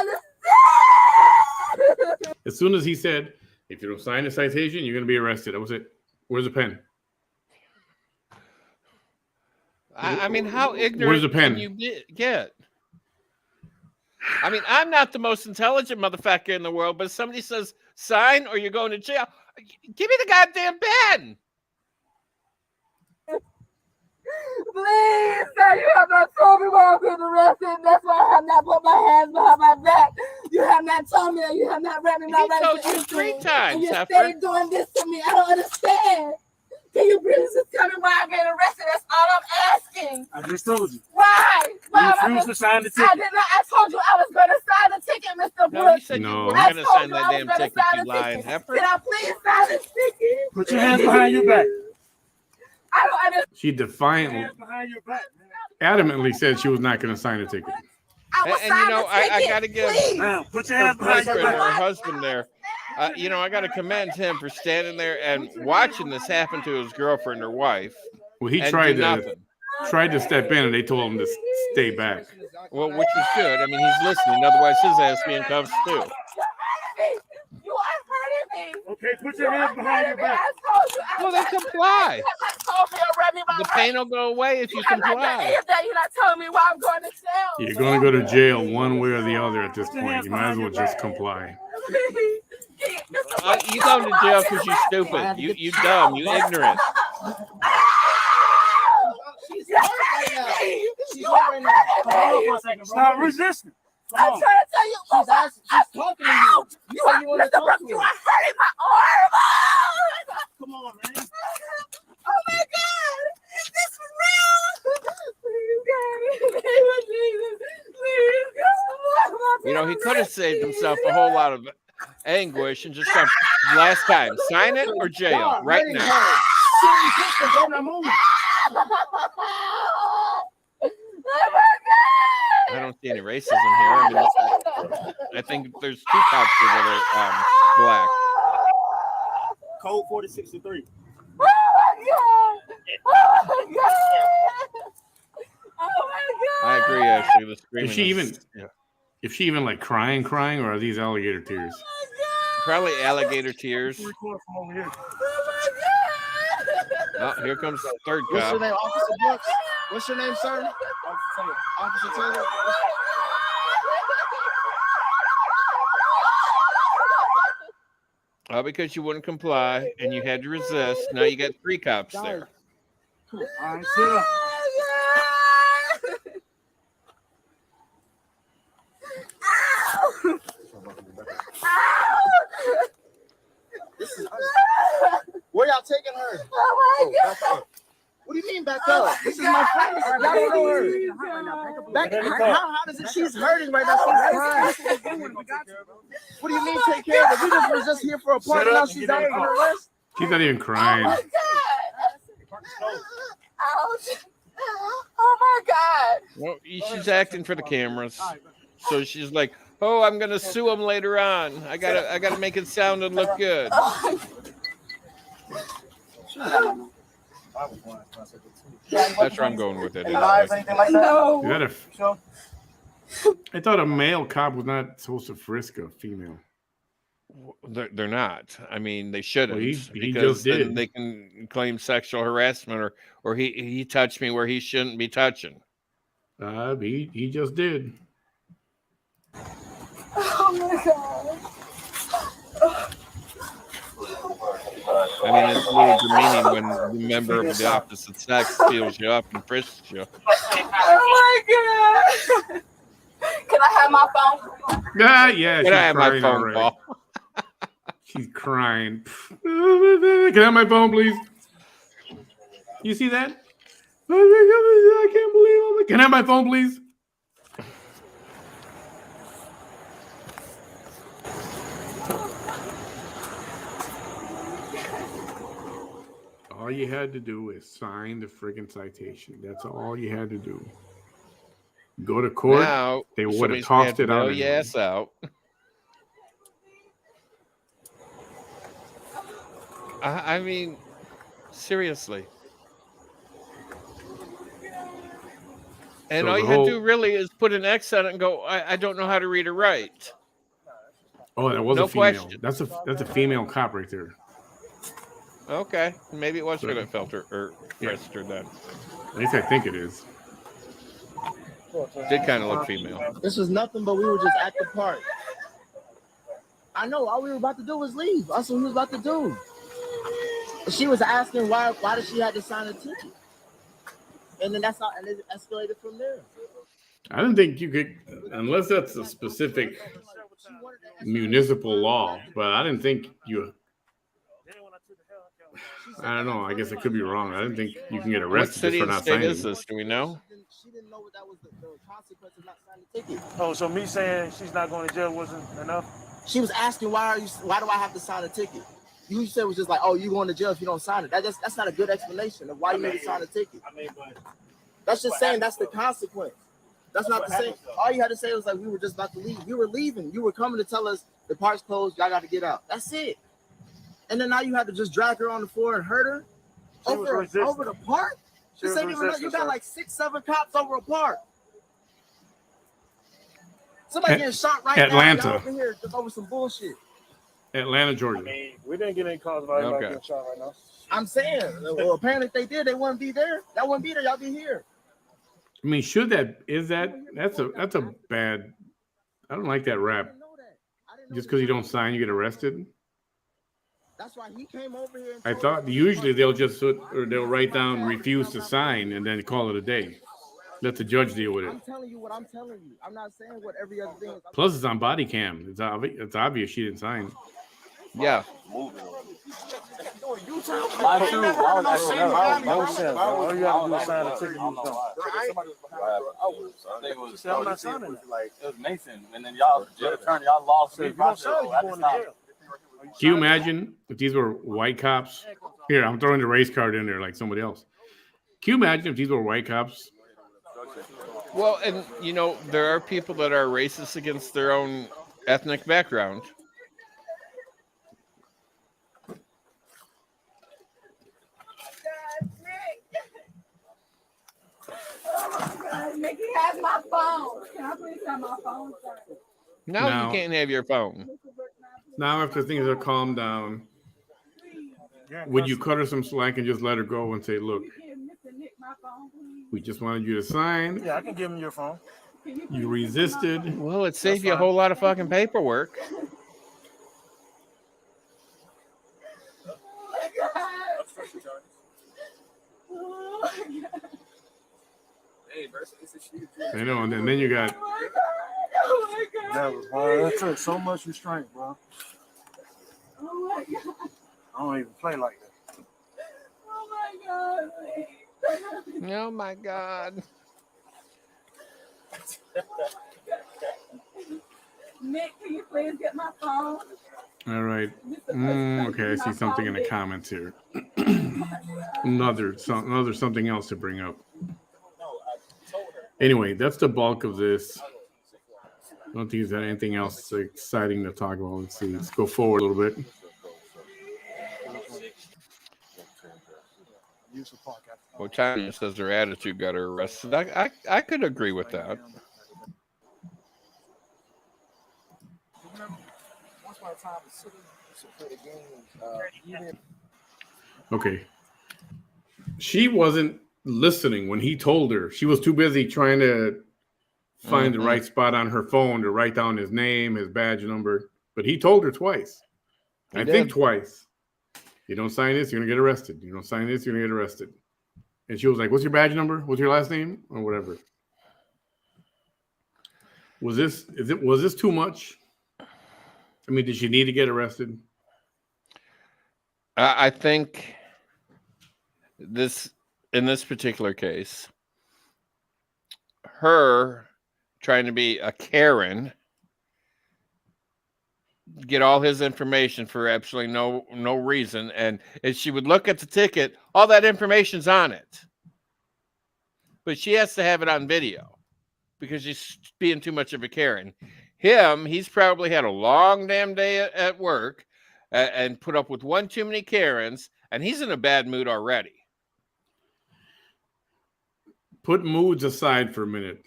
Speaker 4: understand.
Speaker 1: As soon as he said, if you don't sign the citation, you're going to be arrested. That was it. Where's the pen?
Speaker 2: I mean, how
Speaker 1: Where's
Speaker 2: ignorant
Speaker 1: the pen?
Speaker 2: can you get? I mean, I'm not the most intelligent motherfucker in the world, but if somebody says sign or you're going to jail, give me the goddamn pen.
Speaker 4: Please, sir, you have not told me why I'm being arrested. That's why I have not put my hands behind my back. You have not told me that. You have not read me my
Speaker 2: He told
Speaker 4: rights.
Speaker 2: you
Speaker 4: to
Speaker 2: 3
Speaker 4: anything.
Speaker 2: times,
Speaker 4: And you're
Speaker 2: heifer.
Speaker 4: still doing this to me. I don't understand. Can you please just tell me why I'm being arrested? That's all I'm asking.
Speaker 3: I just told you.
Speaker 4: Why?
Speaker 3: You
Speaker 4: Why am I
Speaker 3: refused to sign the
Speaker 4: I
Speaker 3: ticket.
Speaker 4: did not. I told you I was going to sign the ticket, Mr.
Speaker 2: No, you
Speaker 4: Brooks.
Speaker 2: said
Speaker 1: No.
Speaker 2: you weren't
Speaker 4: I
Speaker 2: going to
Speaker 4: told
Speaker 2: sign
Speaker 4: you
Speaker 2: that
Speaker 4: I was
Speaker 2: damn
Speaker 4: gonna
Speaker 2: ticket,
Speaker 4: sign
Speaker 2: you
Speaker 4: the
Speaker 2: lying
Speaker 4: ticket.
Speaker 2: heifer.
Speaker 4: Can I please sign the ticket?
Speaker 3: Put your hands behind your back.
Speaker 4: I don't understand.
Speaker 1: She
Speaker 3: Put your
Speaker 1: defiantly,
Speaker 3: hands behind your back.
Speaker 1: adamantly said she was not going to sign the ticket.
Speaker 4: I will
Speaker 2: And you
Speaker 4: sign
Speaker 2: know,
Speaker 4: the
Speaker 2: I
Speaker 4: ticket,
Speaker 2: gotta give
Speaker 4: please.
Speaker 3: Now, put your
Speaker 2: Her
Speaker 3: hands behind your
Speaker 2: boyfriend or
Speaker 3: back.
Speaker 2: her husband there, you know, I got to commend him for standing there and watching this happen to his girlfriend or wife.
Speaker 1: Well, he
Speaker 2: and
Speaker 1: tried
Speaker 2: do nothing.
Speaker 1: to step in, and they told him to stay back.
Speaker 2: Well, which was good. I mean, he's listening. Otherwise, his ass be in cuffs too.
Speaker 4: You're hurting me. You are hurting me.
Speaker 3: Okay, put your hands behind your back.
Speaker 4: I told you.
Speaker 2: Well, then comply.
Speaker 4: I told me to rub me
Speaker 2: the pain will go away if you
Speaker 4: You're not
Speaker 2: comply.
Speaker 4: you're not telling me why I'm going to jail.
Speaker 1: You're going to go to jail one way or the other at this point. You might as well just comply.
Speaker 2: You going to jail because you're stupid. You dumb. You ignorant.
Speaker 5: She's hurt right now. She's hurt right now.
Speaker 3: Stop resisting.
Speaker 4: I'm trying to tell you.
Speaker 5: She's talking to you. You said you want to
Speaker 4: Mr.
Speaker 5: talk
Speaker 4: Brooks,
Speaker 5: to
Speaker 4: you
Speaker 5: her.
Speaker 4: are hurting my arm.
Speaker 5: Come on, man.
Speaker 4: Oh my God. Is this for real? Please, God. In the name of Jesus. Please, God.
Speaker 2: You know, he could have saved himself a whole lot of anguish and just gone, last time, sign it or jail right now. I don't see any racism here. I mean, I think there's 2 cops here that are black.
Speaker 3: Code 4063.
Speaker 4: Oh my God. Oh my God. Oh my God.
Speaker 2: I agree, actually. The screaming
Speaker 1: Is she even like crying, or are these alligator tears?
Speaker 2: probably alligator tears.
Speaker 3: Record from over here.
Speaker 2: Oh, here comes the third
Speaker 5: What's your
Speaker 2: cop.
Speaker 5: name, Officer Brooks? What's your name, sir? Officer Taylor.
Speaker 2: Because you wouldn't comply and you had to resist. Now you got 3 cops there.
Speaker 3: All right, sit up.
Speaker 5: Where y'all taking her?
Speaker 4: Oh my
Speaker 5: Back up. What do you mean back up? This is my friend. Y'all don't know her. Back, how does it? She's hurting right now. She's crying. What do you mean take care of her? We was just here for a party. Now she's out for the rest.
Speaker 1: She's not even crying.
Speaker 4: Oh my God. Ouch. Oh my God.
Speaker 2: Well, she's acting for the cameras. So she's like, oh, I'm going to sue him later on. I gotta make it sound and look good. That's where I'm going with it. Anyway.
Speaker 4: No.
Speaker 1: Is that I thought a male cop was not supposed to frisk a female.
Speaker 2: They're not. I mean, they shouldn't.
Speaker 1: Well, he
Speaker 2: because
Speaker 1: just
Speaker 2: then
Speaker 1: did.
Speaker 2: they can claim sexual harassment or he touched me where he shouldn't be touching.
Speaker 1: He just did.
Speaker 4: Oh my God.
Speaker 2: I mean, it's a little demeaning when the member of the opposite sex steals you up and frisks you.
Speaker 4: Oh my God. Can I have my phone?
Speaker 1: Yeah.
Speaker 2: Can I have my phone
Speaker 1: already.
Speaker 2: call?
Speaker 1: She's crying. Can I have my phone, please? You see that? I can't believe it. Can I have my phone, please? All you had to do is sign the friggin' citation. That's all you had to do. Go to court.
Speaker 2: Now,
Speaker 1: They would have
Speaker 2: somebody's
Speaker 1: tossed
Speaker 2: gonna
Speaker 1: it out.
Speaker 2: bail your ass out. I mean, seriously. And
Speaker 1: So
Speaker 2: all
Speaker 1: the
Speaker 2: you had to
Speaker 1: whole-
Speaker 2: do really is put an X on it and go, I don't know how to read or write.
Speaker 1: Oh, that was
Speaker 2: No
Speaker 1: a female.
Speaker 2: question.
Speaker 1: That's a female cop right there.
Speaker 2: Okay, maybe it was her that felt her or frisked her then.
Speaker 1: At least I think it is.
Speaker 2: Did kind of look female.
Speaker 5: This was nothing, but we were just at the park. I know. All we were about to do was leave. That's what we was about to do. She was asking why did she have to sign a ticket, and then that's how, and it escalated from there.
Speaker 1: I didn't think you could, unless that's a specific municipal law, but I didn't think you. I don't know. I guess I could be wrong. I didn't think you can get
Speaker 2: What
Speaker 1: arrested just
Speaker 2: city
Speaker 1: for
Speaker 2: and
Speaker 1: not
Speaker 2: state
Speaker 1: signing.
Speaker 2: is this? Do we know?
Speaker 5: She didn't know what that was the consequence of not signing the ticket.
Speaker 3: Oh, so me saying she's not going to jail wasn't enough?
Speaker 5: She was asking why do I have to sign a ticket? You said it was just like, oh, you going to jail if you don't sign it. That's not a good explanation of why you need to sign a ticket.
Speaker 3: I mean, but
Speaker 5: That's just saying that's the consequence. That's not the same. All you had to say was like we were just about to leave. We were leaving. You were coming to tell us the park's closed. Y'all got to get out. That's it. And then now you had to just drag her on the floor and hurt her over the park. This ain't even. You got like 6-7 cops over a park. Somebody getting shot right
Speaker 1: Atlanta.
Speaker 5: now. Over here just over some bullshit.
Speaker 1: Atlanta,
Speaker 3: I
Speaker 1: Georgia.
Speaker 3: mean, we didn't get any calls about anybody
Speaker 2: Okay.
Speaker 3: getting shot right now.
Speaker 5: I'm saying, well, apparently if they did, they wouldn't be there. That wouldn't be there. Y'all be here.
Speaker 1: I mean, that's a bad. I don't like that
Speaker 5: I
Speaker 1: rap.
Speaker 5: didn't know that. I didn't know
Speaker 1: Just
Speaker 5: the
Speaker 1: because you don't
Speaker 5: time.
Speaker 1: sign, you get arrested.
Speaker 5: That's why he came over here. And
Speaker 1: I
Speaker 5: told
Speaker 1: thought
Speaker 5: us-
Speaker 1: usually they'll write down refuse to sign and then call it a day. Let the judge deal with it.
Speaker 5: I'm telling you what I'm telling you. I'm not saying what every other thing is.
Speaker 1: Plus, it's on body cam. It's obvious she didn't sign.
Speaker 2: Yeah.
Speaker 3: My shoes, no sense, bro. All you gotta do is sign a ticket. You don't. I'm not signing that.
Speaker 6: Like it was Mason, and then y'all jail attorney, y'all lost
Speaker 3: If
Speaker 6: it.
Speaker 3: you don't sign, you're going to jail.
Speaker 1: Can you imagine if these were white cops? Here, I'm throwing the race card in there like somebody else. Can you imagine if these were white cops?
Speaker 2: Well, and there are people that are racist against their own ethnic background.
Speaker 4: Mickey has my phone. Can I please have my phone, sir?
Speaker 2: Now
Speaker 1: No.
Speaker 2: you can't have your phone.
Speaker 1: Now, after things are calmed down, would you cut her some slack and just let her go and say, "Look,
Speaker 4: Give Mr. Nick my phone, please.
Speaker 1: we just wanted you to sign.
Speaker 3: Yeah, I can give him your phone.
Speaker 4: Can you
Speaker 1: You resisted."
Speaker 2: Well, it saves
Speaker 3: That's
Speaker 2: you a
Speaker 3: fine.
Speaker 2: whole lot of fucking paperwork.
Speaker 4: Oh my God. Oh my God.
Speaker 1: I know, and then you got
Speaker 4: Oh my God.
Speaker 3: Never, bro. That took so much restraint, bro.
Speaker 4: Oh my God.
Speaker 3: I don't even play like that.
Speaker 4: Oh my God. Please.
Speaker 2: Oh my God.
Speaker 4: Nick, can you please get my phone?
Speaker 1: all right.
Speaker 4: Mr.
Speaker 1: Okay, I see something in the comments here. another something else to bring up. Anyway, that's the bulk of this. I don't think there's anything else exciting to talk about. Let's see. Let's go forward a little bit.
Speaker 2: Well, Tanya says her attitude got her arrested. I could agree with that.
Speaker 1: Okay. She wasn't listening when he told her. She was too busy trying to find the right spot on her phone to write down his name, his badge number. But he told her twice. I think twice. You don't sign this, you're gonna get arrested. You don't sign this, you're gonna get arrested. And she was like, "What's your badge number? What's your last name?" Or whatever. Was this too much? I mean, did she need to get arrested?
Speaker 2: I think in this particular case, her trying to be a Karen, get all his information for absolutely no reason, and if she would look at the ticket, all that information's on it, but she has to have it on video because she's being too much of a Karen. He's probably had a long damn day at work and put up with one too many Karens, and he's in a bad mood already.
Speaker 1: Put moods aside for a minute.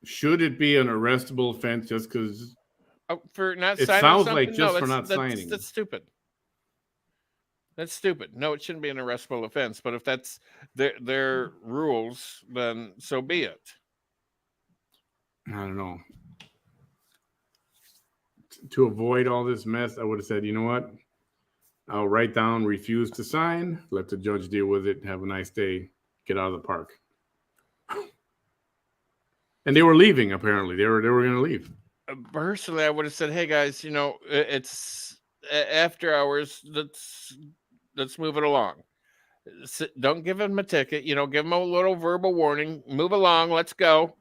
Speaker 1: Should it be an arrestable offense just because?
Speaker 2: For not
Speaker 1: It
Speaker 2: signing
Speaker 1: sounds
Speaker 2: something?
Speaker 1: like just
Speaker 2: No,
Speaker 1: for not
Speaker 2: that's
Speaker 1: signing.
Speaker 2: That's stupid. That's stupid. No, it shouldn't be an arrestable offense. But if that's their rules, then so be it.
Speaker 1: I don't know. To avoid all this mess, I would have said, you know what? I'll write down refuse to sign, let the judge deal with it, have a nice day, get out of the park. And they were leaving, apparently. They were going to leave.
Speaker 2: Personally, I would have said, hey guys, it's after hours. Let's move it along. Don't give him a ticket. Give him a little verbal warning. Move along. Let's go.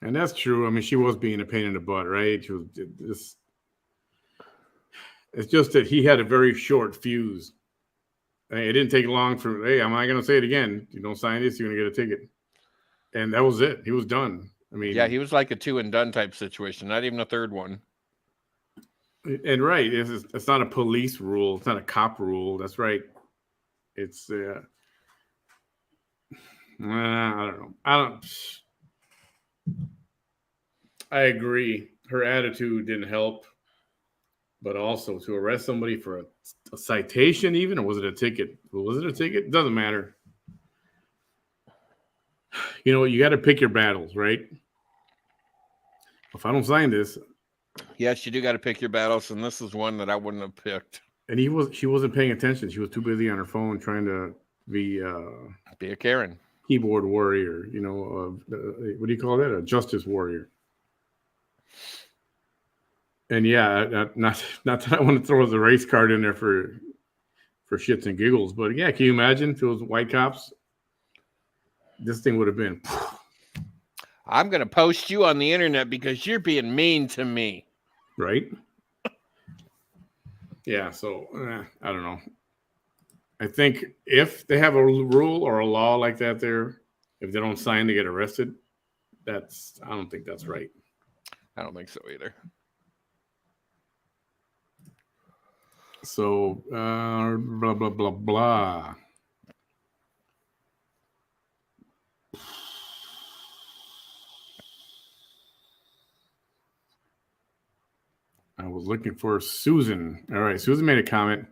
Speaker 1: And that's true. I mean, she was being a pain in the butt, right? She was it's just that he had a very short fuse. It didn't take long for, hey, am I going to say it again? You don't sign this, you're going to get a ticket. And that was it. He was done. I mean,
Speaker 2: yeah, he was like a 2 and done type situation. Not even a third one.
Speaker 1: And right, it's not a police rule. It's not a cop rule. That's right. It's I don't know. I agree. Her attitude didn't help. But also to arrest somebody for a citation, even, or was it a ticket? Was it a ticket? Doesn't matter. You know, you got to pick your battles, right? If I don't sign this,
Speaker 2: Yes, you do got to pick your battles, and this is one that I wouldn't have picked.
Speaker 1: and she wasn't paying attention. She was too busy on her phone trying to be
Speaker 2: Be a Karen.
Speaker 1: keyboard warrior. You know, what do you call that? A justice warrior. And yeah, not that I want to throw the race card in there for shits and giggles, but yeah, can you imagine if it was white cops? This thing would have been.
Speaker 2: I'm going to post you on the internet because you're being mean to me.
Speaker 1: Right? Yeah, so I don't know. I think if they have a rule or a law like that there, if they don't sign, they get arrested. I don't think that's right.
Speaker 2: I don't think so either.
Speaker 1: So, blah, blah, blah, blah. I was looking for Susan. All right, Susan made a comment.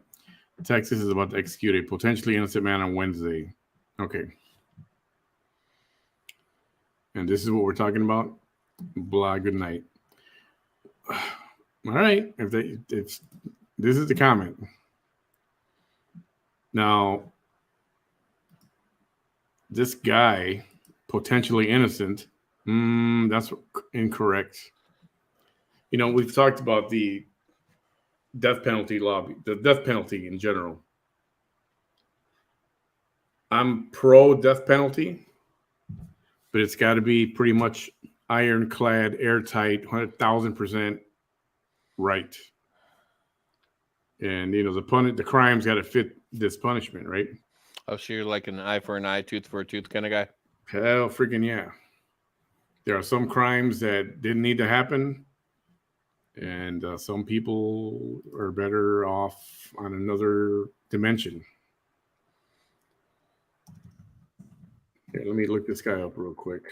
Speaker 1: Texas is about to execute a potentially innocent man on Wednesday. Okay. And this is what we're talking about. Blah, good night. All right. This is the comment. Now, this guy, potentially innocent, that's incorrect. You know, we've talked about the death penalty law, the death penalty in general. I'm pro death penalty, but it's got to be pretty much ironclad, airtight, 100,000% right. And, you know, the crime's got to fit this punishment, right?
Speaker 2: Oh, so you're like an eye for an eye, tooth for a tooth kind of guy?
Speaker 1: Hell freaking yeah. There are some crimes that didn't need to happen. And some people are better off on another dimension. Here, let me look this guy up real quick.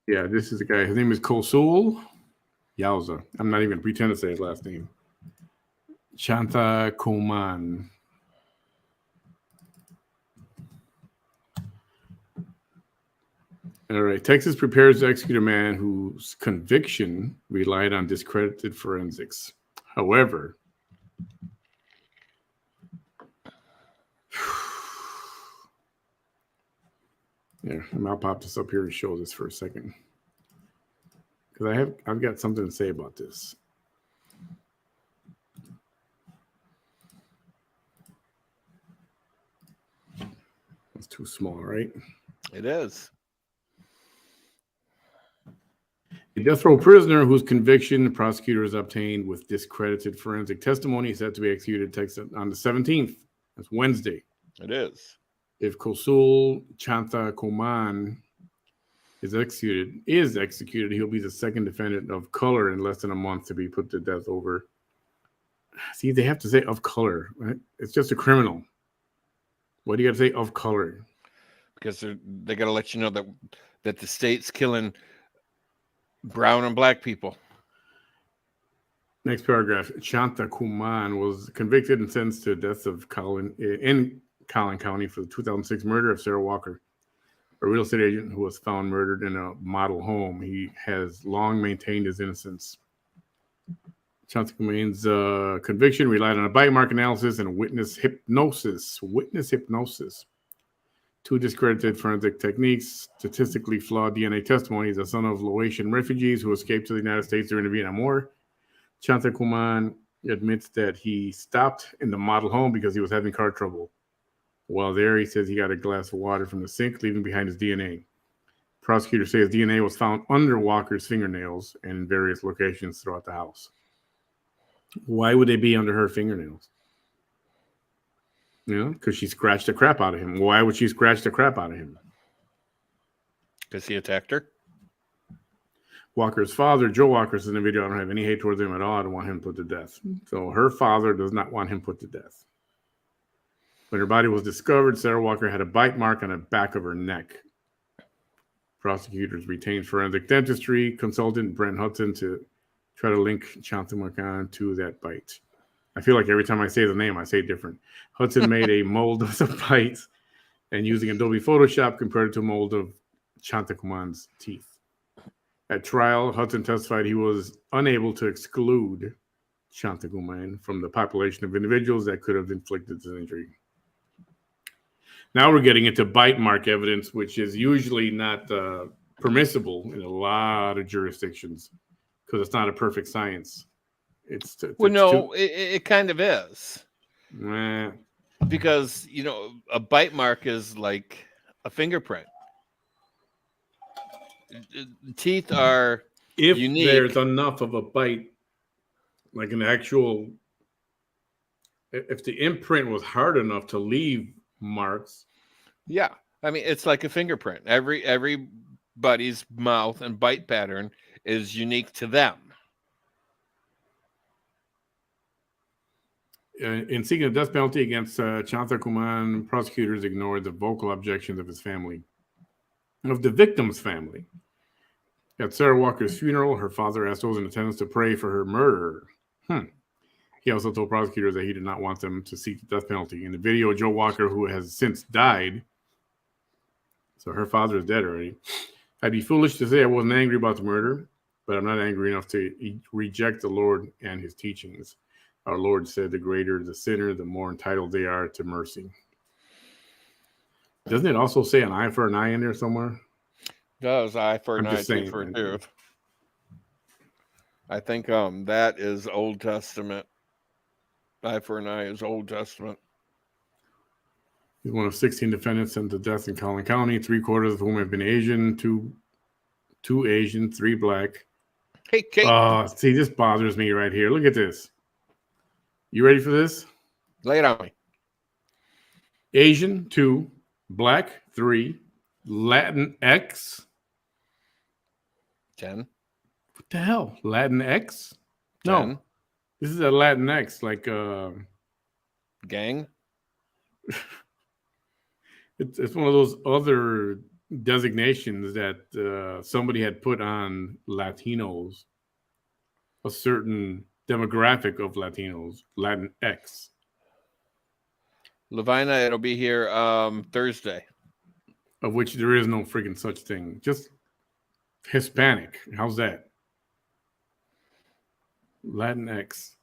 Speaker 1: Yeah, this is the guy. His name is Kosul. Yowza. I'm not even going to pretend to say his last name. Chanta Koman. All right. Texas prepares to execute a man whose conviction relied on discredited forensics. However, yeah, I'll pop this up here to show this for a second. Because I've got something to say about this. It's too small, right?
Speaker 2: It is.
Speaker 1: A death row prisoner whose conviction the prosecutor has obtained with discredited forensic testimony is set to be executed in Texas on the 17th. That's Wednesday.
Speaker 2: It is.
Speaker 1: If Kosul Chanta Koman is executed, he'll be the second defendant of color in less than a month to be put to death over. See, they have to say of color, right? It's just a criminal. Why do you got to say of color?
Speaker 2: Because they got to let you know that the state's killing brown and black people.
Speaker 1: Next paragraph. Chanta Kuman was convicted and sentenced to death in Collin County for the 2006 murder of Sarah Walker, a real estate agent who was found murdered in a model home. He has long maintained his innocence. Chanta Kuman's conviction relied on a bite mark analysis and witness hypnosis. Two discredited forensic techniques, statistically flawed DNA testimony. He's a son of Laotian refugees who escaped to the United States during the Vietnam War. Chanta Kuman admits that he stopped in the model home because he was having car trouble. While there, he says he got a glass of water from the sink, leaving behind his DNA. Prosecutors say his DNA was found under Walker's fingernails and in various locations throughout the house. Why would they be under her fingernails? You know, because she scratched the crap out of him. Why would she scratch the crap out of him?
Speaker 2: Because he attacked her?
Speaker 1: Walker's father, Joe Walker, says in the video, I don't have any hate towards him at all. I don't want him put to death. So her father does not want him put to death. When her body was discovered, Sarah Walker had a bite mark on the back of her neck. Prosecutors retained forensic dentistry consultant Brent Hudson to try to link Chantamakhan to that bite. I feel like every time I say the name, I say it different. Hudson made a mold of the bite and using Adobe Photoshop compared it to a mold of Chantamakhan's teeth. At trial, Hudson testified he was unable to exclude Chantamakhan from the population of individuals that could have inflicted this injury. Now we're getting into bite mark evidence, which is usually not permissible in a lot of jurisdictions because it's not a perfect science.
Speaker 2: It kind of is.
Speaker 1: Nah.
Speaker 2: Because, a bite mark is like a fingerprint. Teeth are unique.
Speaker 1: There's enough of a bite, like an actual, if the imprint was hard enough to leave marks.
Speaker 2: Yeah. I mean, it's like a fingerprint. Everybody's mouth and bite pattern is unique to them.
Speaker 1: In seeking a death penalty against Chantamakhan, prosecutors ignored the vocal objections of the victim's family. At Sarah Walker's funeral, her father asked those in attendance to pray for her murderer. He also told prosecutors that he did not want them to seek the death penalty. In the video, Joe Walker, who has since died, so her father is dead already, I'd be foolish to say I wasn't angry about the murder, but I'm not angry enough to reject the Lord and his teachings. Our Lord said, the greater the sinner, the more entitled they are to mercy. Doesn't it also say an eye for an eye in there somewhere?
Speaker 2: Does eye for an eye, tooth for a tooth. I think that is Old Testament. Eye for an eye is Old Testament.
Speaker 1: He's one of 16 defendants sent to death in Collin County, 3/4 of whom have been Asian, two Asian, 3 black.
Speaker 2: Hey, Kate.
Speaker 1: See, this bothers me right here. Look at this. You ready for this?
Speaker 2: Lay it on me.
Speaker 1: Asian, 2, black, 3, Latin X.
Speaker 2: 10.
Speaker 1: What the hell? Latin X? No.
Speaker 2: 10.
Speaker 1: This is a Latin X, like
Speaker 2: gang.
Speaker 1: It's one of those other designations that somebody had put on Latinos, a certain demographic of Latinos, Latin X.
Speaker 2: Lavina, it'll be here Thursday.
Speaker 1: Of which there is no friggin' such thing. Just Hispanic. How's that? Latin X.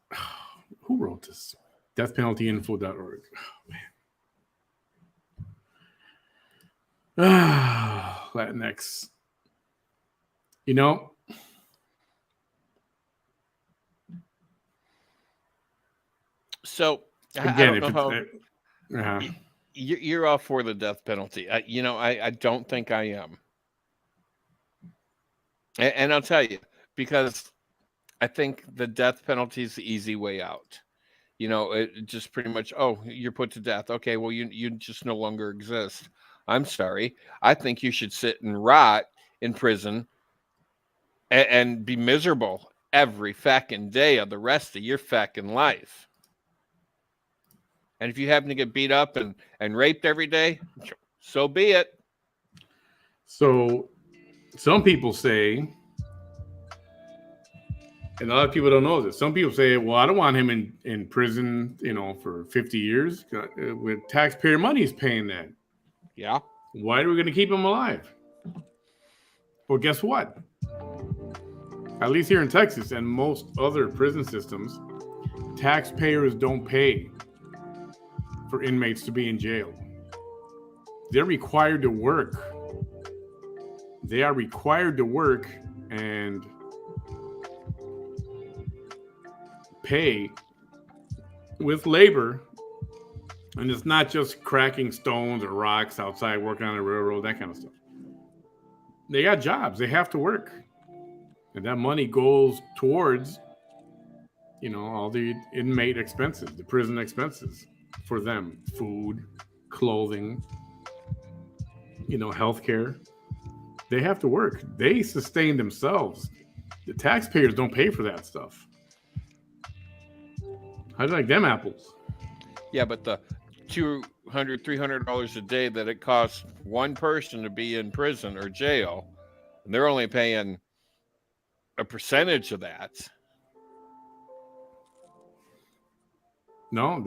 Speaker 1: Who wrote this? Deathpenaltyinfo.org. Oh, man. Latinx.
Speaker 2: So
Speaker 1: again,
Speaker 2: you're all for the death penalty. I don't think I am. And I'll tell you, because I think the death penalty is the easy way out. It just pretty much, you're put to death. Okay, well, you just no longer exist. I'm sorry. I think you should sit and rot in prison and be miserable every fucking day of the rest of your fucking life. And if you happen to get beat up and raped every day, so be it.
Speaker 1: So some people say, and a lot of people don't know this, some people say, well, I don't want him in prison, for 50 years. With taxpayer money is paying that.
Speaker 2: Yeah.
Speaker 1: Why are we going to keep him alive? Well, guess what? At least here in Texas and most other prison systems, taxpayers don't pay for inmates to be in jail. They're required to work. They are required to work and pay with labor. And it's not just cracking stones or rocks outside, working on a railroad, that kind of stuff. They got jobs. They have to work. And that money goes towards, all the inmate expenses, the prison expenses for them. Food, clothing, healthcare. They have to work. They sustain themselves. The taxpayers don't pay for that stuff. How do you like them apples?
Speaker 2: Yeah, but the $200-$300 a day that it costs one person to be in prison or jail, and they're only paying a percentage of that.
Speaker 1: No,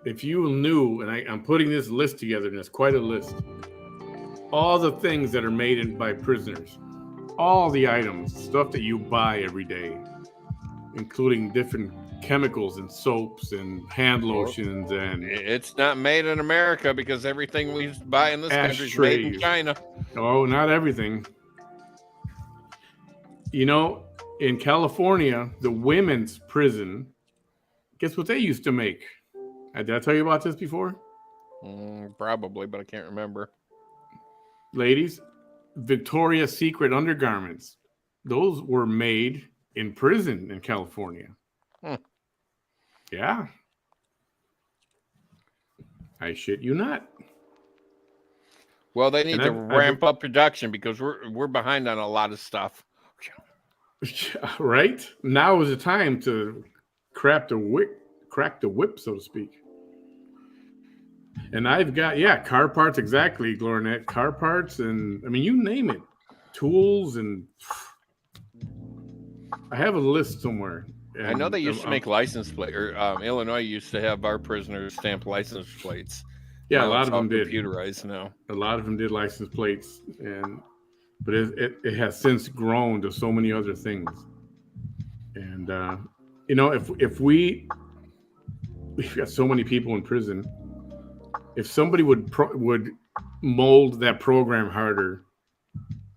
Speaker 1: if you knew, and I'm putting this list together, and it's quite a list, all the things that are made by prisoners, all the items, stuff that you buy every day, including different chemicals and soaps and hand lotions and
Speaker 2: It's not made in America because everything we buy in this country is made in
Speaker 1: ashtrays.
Speaker 2: China.
Speaker 1: Oh, not everything. You know, in California, the women's prison, guess what they used to make? Did I tell you about this before?
Speaker 2: Probably, but I can't remember.
Speaker 1: Ladies, Victoria's Secret undergarments. Those were made in prison in California. Yeah. I shit you not.
Speaker 2: Well, they need to ramp up production because we're behind on a lot of stuff.
Speaker 1: Right? Now is the time to crack the whip, so to speak. And I've got, car parts, exactly, Glornette. Car parts, and I mean, you name it. Tools, and I have a list somewhere. And
Speaker 2: I know they used to make license plate, or Illinois used to have our prisoners stamp license plates.
Speaker 1: Yeah,
Speaker 2: now
Speaker 1: a lot of them did.
Speaker 2: Computerized now.
Speaker 1: A lot of them did license plates, but it has since grown to so many other things. And if we've got so many people in prison, if somebody would mold that program harder,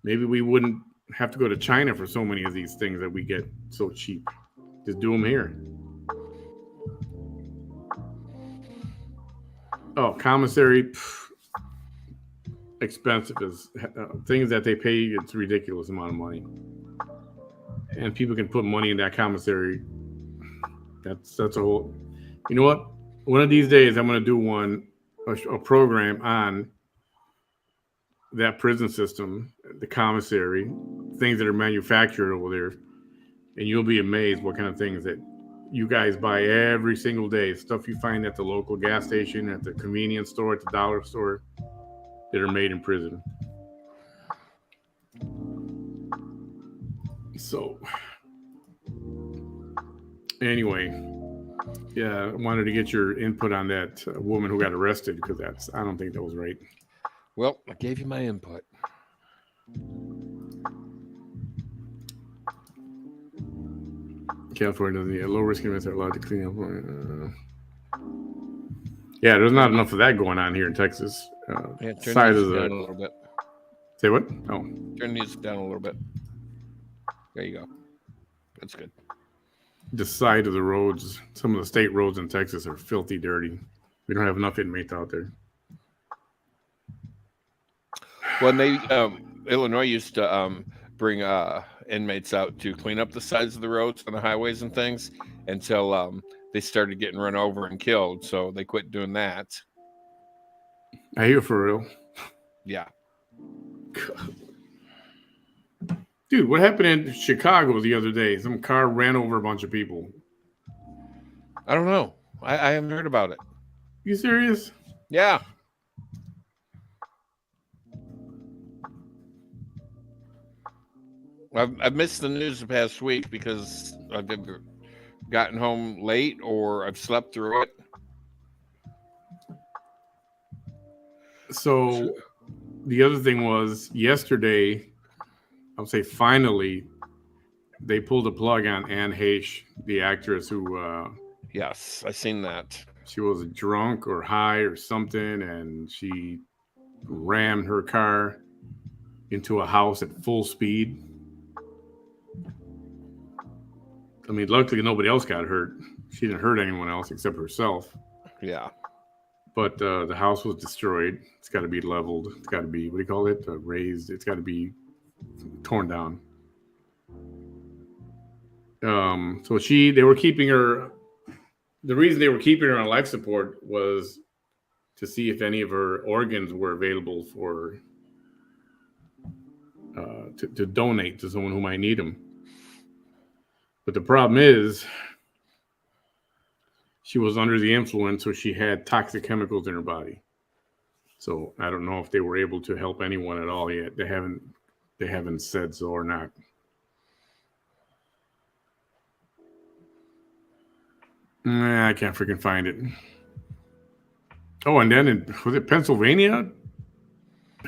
Speaker 1: maybe we wouldn't have to go to China for so many of these things that we get so cheap. Just do them here. Oh, commissary, expensive as things that they pay. It's a ridiculous amount of money, and people can put money in that commissary. That's a whole. You know what? One of these days, I'm going to do a program on that prison system, the commissary, things that are manufactured over there, and you'll be amazed what kind of things that you guys buy every single day. Stuff you find at the local gas station, at the convenience store, at the dollar store, that are made in prison. So, anyway, I wanted to get your input on that woman who got arrested, because I don't think that was right.
Speaker 2: Well, I gave you my input.
Speaker 1: California doesn't low risk events are allowed to clean up. There's not enough of that going on here in Texas.
Speaker 2: Turn
Speaker 1: side
Speaker 2: the
Speaker 1: of
Speaker 2: music down a little bit.
Speaker 1: Say what? Oh,
Speaker 2: turn the music down a little bit. There you go. That's good.
Speaker 1: The side of the roads, some of the state roads in Texas are filthy dirty. We don't have enough inmates out there.
Speaker 2: When they Illinois used to bring inmates out to clean up the sides of the roads and the highways and things until they started getting run over and killed, so they quit doing that.
Speaker 1: I hear for real.
Speaker 2: Yeah.
Speaker 1: Dude, what happened in Chicago the other day? Some car ran over a bunch of people.
Speaker 2: I don't know. I haven't heard about it.
Speaker 1: You serious?
Speaker 2: Yeah. I've missed the news the past week because I've either gotten home late or I've slept through it.
Speaker 1: So the other thing was yesterday, I'll say finally, they pulled the plug on Anne Heche, the actress who...
Speaker 2: yes, I seen that.
Speaker 1: She was drunk or high or something, and she rammed her car into a house at full speed. I mean, luckily nobody else got hurt. She didn't hurt anyone else except herself.
Speaker 2: Yeah.
Speaker 1: But the house was destroyed. It's got to be leveled. It's got to be, what do you call it? Raised. It's got to be torn down. So they were keeping her. The reason they were keeping her on life support was to see if any of her organs were available for to donate to someone who might need them. But the problem is, she was under the influence, so she had toxic chemicals in her body. So I don't know if they were able to help anyone at all yet. They haven't said so or not. Nah, I can't freaking find it. Oh, and then was it Pennsylvania?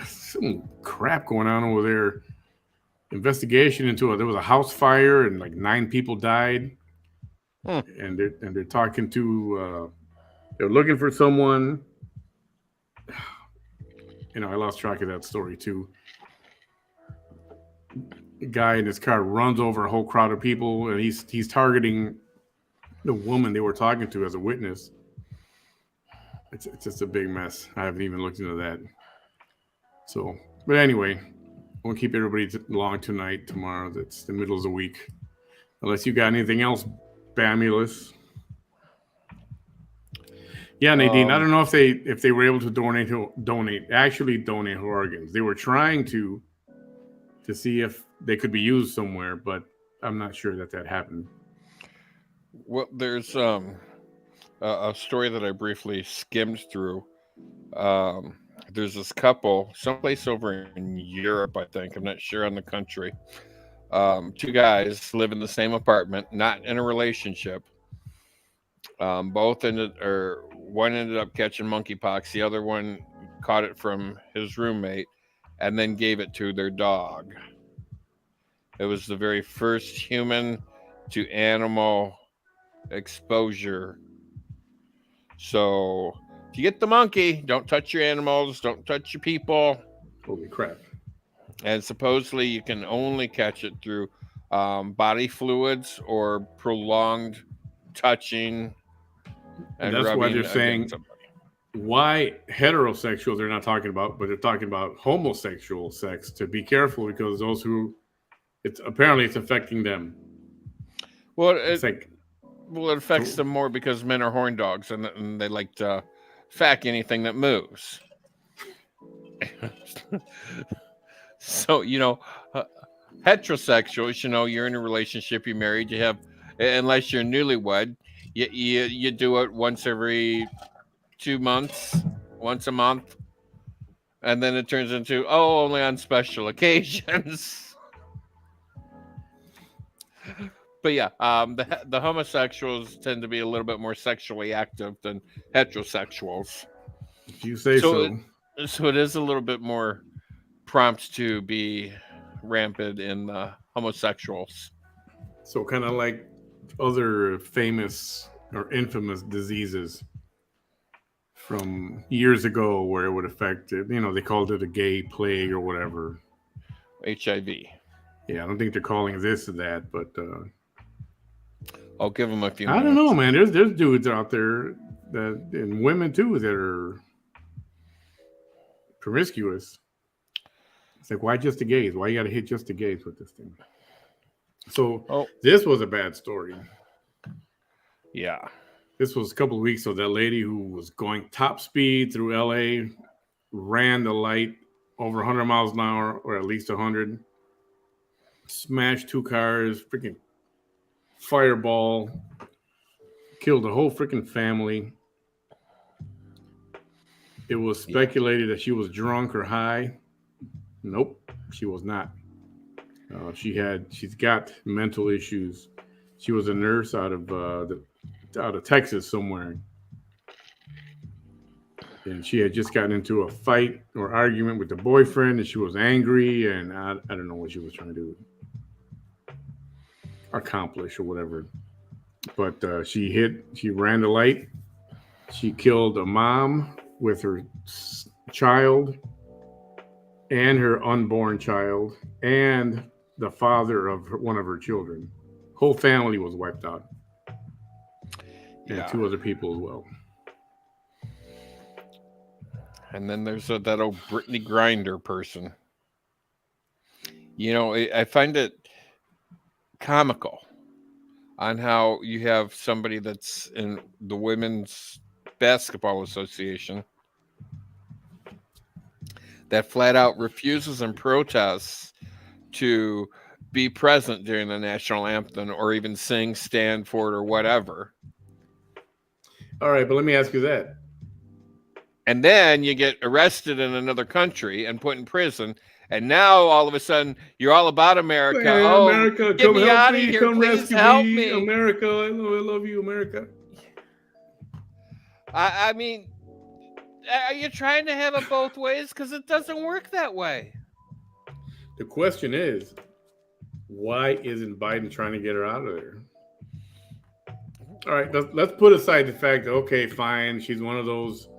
Speaker 1: Some crap going on over there. Investigation into there was a house fire and like 9 people died. And they're talking to they're looking for someone. I lost track of that story too. A guy in his car runs over a whole crowd of people, and he's targeting the woman they were talking to as a witness. It's just a big mess. I haven't even looked into that. So, but anyway, we'll keep everybody long tonight. Tomorrow, it's the middle of the week. Unless you got anything else, Bamulous. Yeah, Nadine. I don't know if they were able to donate organs. They were trying to see if they could be used somewhere, but I'm not sure that happened.
Speaker 2: Well, there's a story that I briefly skimmed through. There's this couple, someplace over in Europe, I think. I'm not sure on the country. 2 guys live in the same apartment, not in a relationship. One ended up catching monkeypox. The other one caught it from his roommate and then gave it to their dog. It was the very first human to animal exposure. So if you get the monkey, don't touch your animals, don't touch your people.
Speaker 1: Holy crap. And
Speaker 2: supposedly you can only catch it through body fluids or prolonged touching.
Speaker 1: And that's why they're saying why heterosexual they're not talking about, but they're talking about homosexual sex to be careful because those who it's affecting them.
Speaker 2: Well, it affects them more because men are horn dogs and they like to fuck anything that moves. So, heterosexuals, you're in a relationship, you're married, you have, unless you're newlywed, you do it once every 2 months, once a month, and then it turns into only on special occasions. But yeah, the homosexuals tend to be a little bit more sexually active than heterosexuals.
Speaker 1: If you say so.
Speaker 2: So it is a little bit more prompt to be rampant in the homosexuals.
Speaker 1: So kind of like other famous or infamous diseases from years ago where it would affect it. They called it a gay plague or whatever.
Speaker 2: HIV.
Speaker 1: Yeah, I don't think they're calling this or that, but
Speaker 2: I'll give them a few
Speaker 1: minutes. I don't know, man. There's dudes out there and women too that are promiscuous. It's like, why just the gays? Why you got to hit just the gays with this thing? So this was a bad story.
Speaker 2: Yeah.
Speaker 1: This was a couple of weeks ago. That lady who was going top speed through LA ran the light over 100 miles an hour, or at least 100. Smashed 2 cars, freaking fireball, killed the whole freaking family. It was speculated that she was drunk or high. Nope, she was not. She's got mental issues. She was a nurse out of Texas somewhere, and she had just gotten into a fight or argument with the boyfriend, and she was angry, and I don't know what she was trying to do, accomplish or whatever. But she ran the light. She killed a mom with her child and her unborn child and the father of one of her children. Whole family was wiped out. And 2 other people as well.
Speaker 2: And then there's that old Brittany Grinder person. I find it comical on how you have somebody that's in the Women's Basketball Association that flat out refuses and protests to be present during the national anthem or even sing, stand for it, or whatever.
Speaker 1: All right, but let me ask you that.
Speaker 2: And then you get arrested in another country and put in prison. And now all of a sudden you're all about America.
Speaker 1: Man,
Speaker 2: Oh,
Speaker 1: America,
Speaker 2: get
Speaker 1: come
Speaker 2: me
Speaker 1: help
Speaker 2: out of
Speaker 1: me,
Speaker 2: here.
Speaker 1: come
Speaker 2: Please
Speaker 1: rescue
Speaker 2: help
Speaker 1: me.
Speaker 2: me.
Speaker 1: America, I love you, America.
Speaker 2: I mean, are you trying to have it both ways? Because it doesn't work that way.
Speaker 1: The question is, why isn't Biden trying to get her out of there? All right, let's put aside the fact that, okay, fine, she's one of those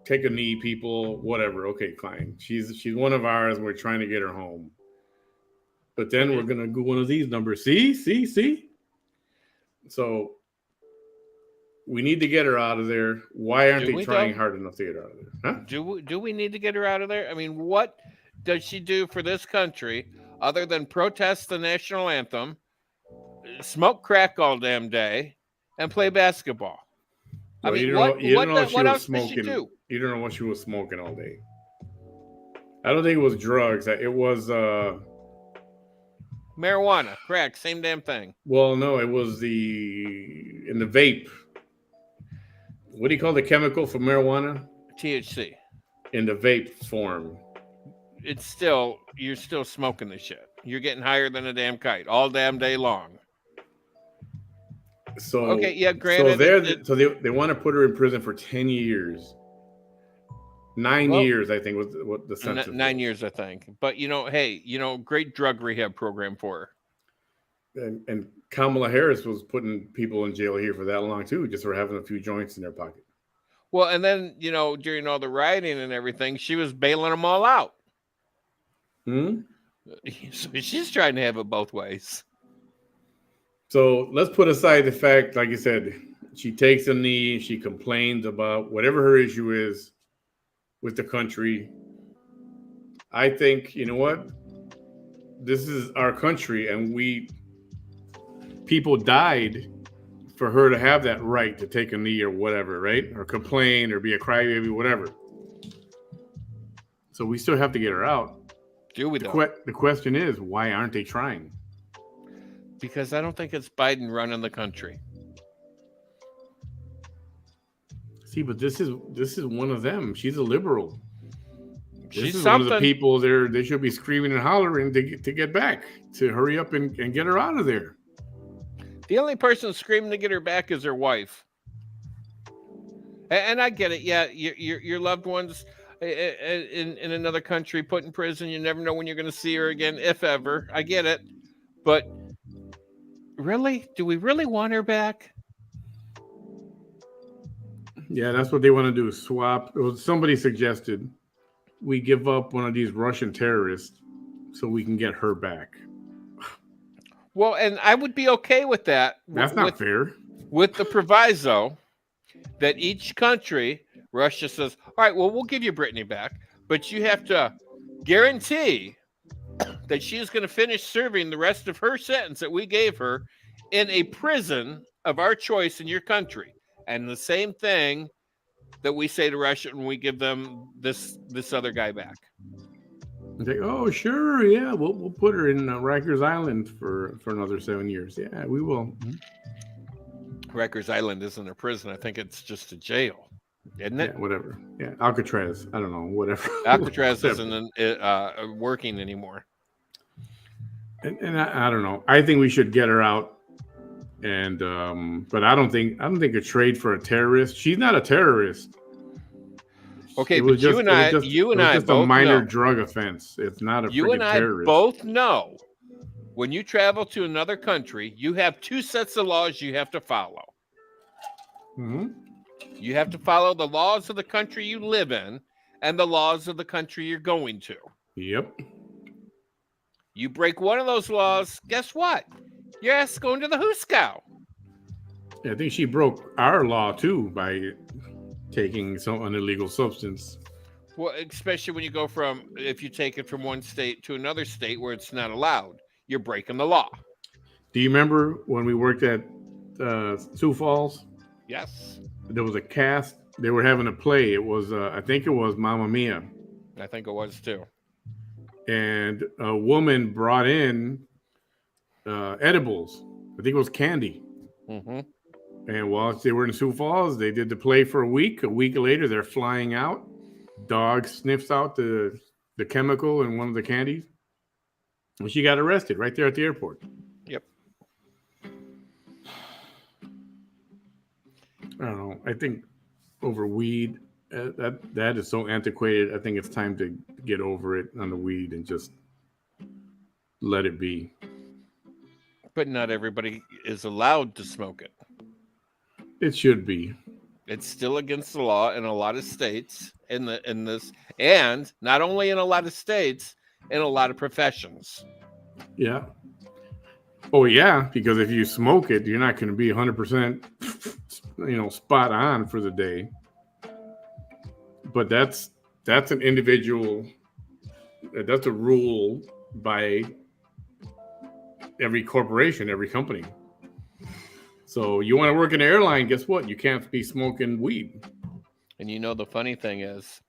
Speaker 1: take a knee people, whatever. Okay, fine. She's one of ours. We're trying to get her home. But then we're gonna go one of these numbers. See. So we need to get her out of there. Why aren't they trying hard enough to get her out of there? Huh?
Speaker 2: Do we need to get her out of there? I mean, what does she do for this country other than protest the national anthem, smoke crack all damn day, and play basketball?
Speaker 1: Well,
Speaker 2: I mean,
Speaker 1: you
Speaker 2: what else does she
Speaker 1: smoking.
Speaker 2: do?
Speaker 1: You don't know what she was smoking all day. I don't think it was drugs. It was
Speaker 2: marijuana, crack, same damn thing.
Speaker 1: Well, no, it was in the vape. What do you call the chemical for marijuana?
Speaker 2: THC.
Speaker 1: In the vape form.
Speaker 2: You're still smoking the shit. You're getting higher than a damn kite all damn day long.
Speaker 1: So
Speaker 2: okay, yeah, granted.
Speaker 1: They want to put her in prison for 10 years. 9 years, I think, was what the sentence.
Speaker 2: 9 years, I think. But great drug rehab program for
Speaker 1: her. And Kamala Harris was putting people in jail here for that long too, just for having a few joints in their pocket.
Speaker 2: Well, and then during all the rioting and everything, she was bailing them all out. So she's trying to have it both ways.
Speaker 1: So let's put aside the fact, like you said, she takes a knee, she complains about whatever her issue is with the country. I think, you know what? This is our country, and people died for her to have that right to take a knee or whatever, right? Or complain or be a crybaby, whatever. So we still have to get her out.
Speaker 2: Do we though?
Speaker 1: The question is, why aren't they trying?
Speaker 2: Because I don't think it's Biden running the country.
Speaker 1: See, but this is one of them. She's a liberal.
Speaker 2: She's
Speaker 1: one of the people there. They should be screaming and hollering to get back, to hurry up and get her out of there.
Speaker 2: The only person screaming to get her back is her wife. And I get it. Yeah, your loved ones in another country put in prison. You never know when you're going to see her again, if ever. I get it. But really? Do we really want her back?
Speaker 1: Yeah, that's what they want to do. Swap. Somebody suggested we give up one of these Russian terrorists so we can get her back.
Speaker 2: Well, and I would be okay with that.
Speaker 1: That's not fair.
Speaker 2: With the proviso that each country, Russia says, all right, well, we'll give you Brittany back, but you have to guarantee that she is going to finish serving the rest of her sentence that we gave her in a prison of our choice in your country. And the same thing that we say to Russia when we give them this other guy back.
Speaker 1: They, oh, sure, yeah, we'll put her in Rikers Island for another 7 years. Yeah, we will. Mm-hmm.
Speaker 2: Rikers Island isn't a prison. I think it's just a jail, isn't it?
Speaker 1: Yeah, whatever. Yeah, Alcatraz. I don't know. Whatever.
Speaker 2: Alcatraz isn't working anymore.
Speaker 1: And I don't know. I think we should get her out. And but I don't think a trade for a terrorist. She's not a terrorist.
Speaker 2: Okay, but you and I
Speaker 1: just
Speaker 2: both
Speaker 1: a minor
Speaker 2: know.
Speaker 1: drug offense. It's not a
Speaker 2: you and I
Speaker 1: terrorist.
Speaker 2: Both know when you travel to another country, you have two sets of laws you have to follow.
Speaker 1: Mm-hmm.
Speaker 2: You have to follow the laws of the country you live in and the laws of the country you're going to.
Speaker 1: Yep.
Speaker 2: You break one of those laws, guess what? Your ass going to the Huskow.
Speaker 1: I think she broke our law too by taking an illegal substance.
Speaker 2: Well, especially when you go if you take it from one state to another state where it's not allowed, you're breaking the law.
Speaker 1: Do you remember when we worked at Sioux Falls?
Speaker 2: Yes.
Speaker 1: There was a cast. They were having a play. It was, I think it was Mamma Mia.
Speaker 2: I think it was too.
Speaker 1: And a woman brought in edibles. I think it was candy.
Speaker 2: Mm-hmm.
Speaker 1: And while they were in Sioux Falls, they did the play for a week. A week later, they're flying out. Dog sniffs out the chemical in one of the candies. And she got arrested right there at the airport.
Speaker 2: Yep.
Speaker 1: I don't know. I think over weed, that is so antiquated. I think it's time to get over it on the weed and just let it be.
Speaker 2: But not everybody is allowed to smoke it.
Speaker 1: It should be.
Speaker 2: It's still against the law in a lot of states in this, and not only in a lot of states, in a lot of professions.
Speaker 1: Yeah. Oh yeah, because if you smoke it, you're not going to be 100%, spot on for the day. But that's an individual. That's a rule by every corporation, every company. So you want to work in an airline, guess what? You can't be smoking weed.
Speaker 2: And the funny thing is,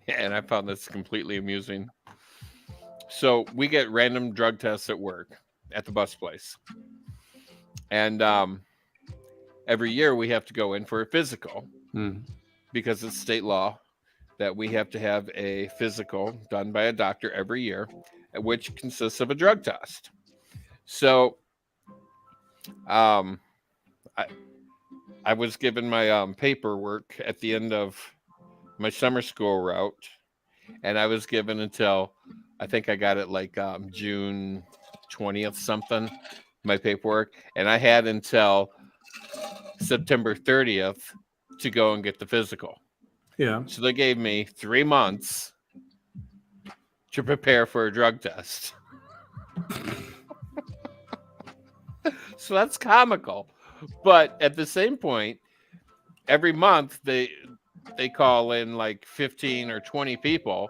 Speaker 2: and I found this completely amusing. So we get random drug tests at work at the bus place. And every year we have to go in for a physical because it's state law that we have to have a physical done by a doctor every year, which consists of a drug test. So I was given my paperwork at the end of my summer school route, and I was given until, I think I got it like June 20th something, my paperwork, and I had until September 30th to go and get the physical.
Speaker 1: Yeah.
Speaker 2: So they gave me 3 months to prepare for a drug test. So that's comical. But at the same point, every month they call in like 15 or 20 people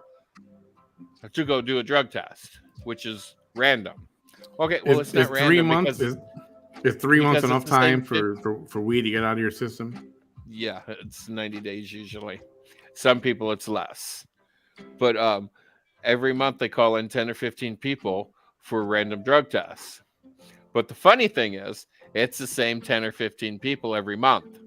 Speaker 2: to go do a drug test, which is random. Okay, well, it's not random.
Speaker 1: 3 months is 3 months enough time for weed to get out of your system?
Speaker 2: Yeah, it's 90 days usually. Some people it's less. But every month they call in 10 or 15 people for random drug tests. But the funny thing is, it's the same 10 or 15 people every month.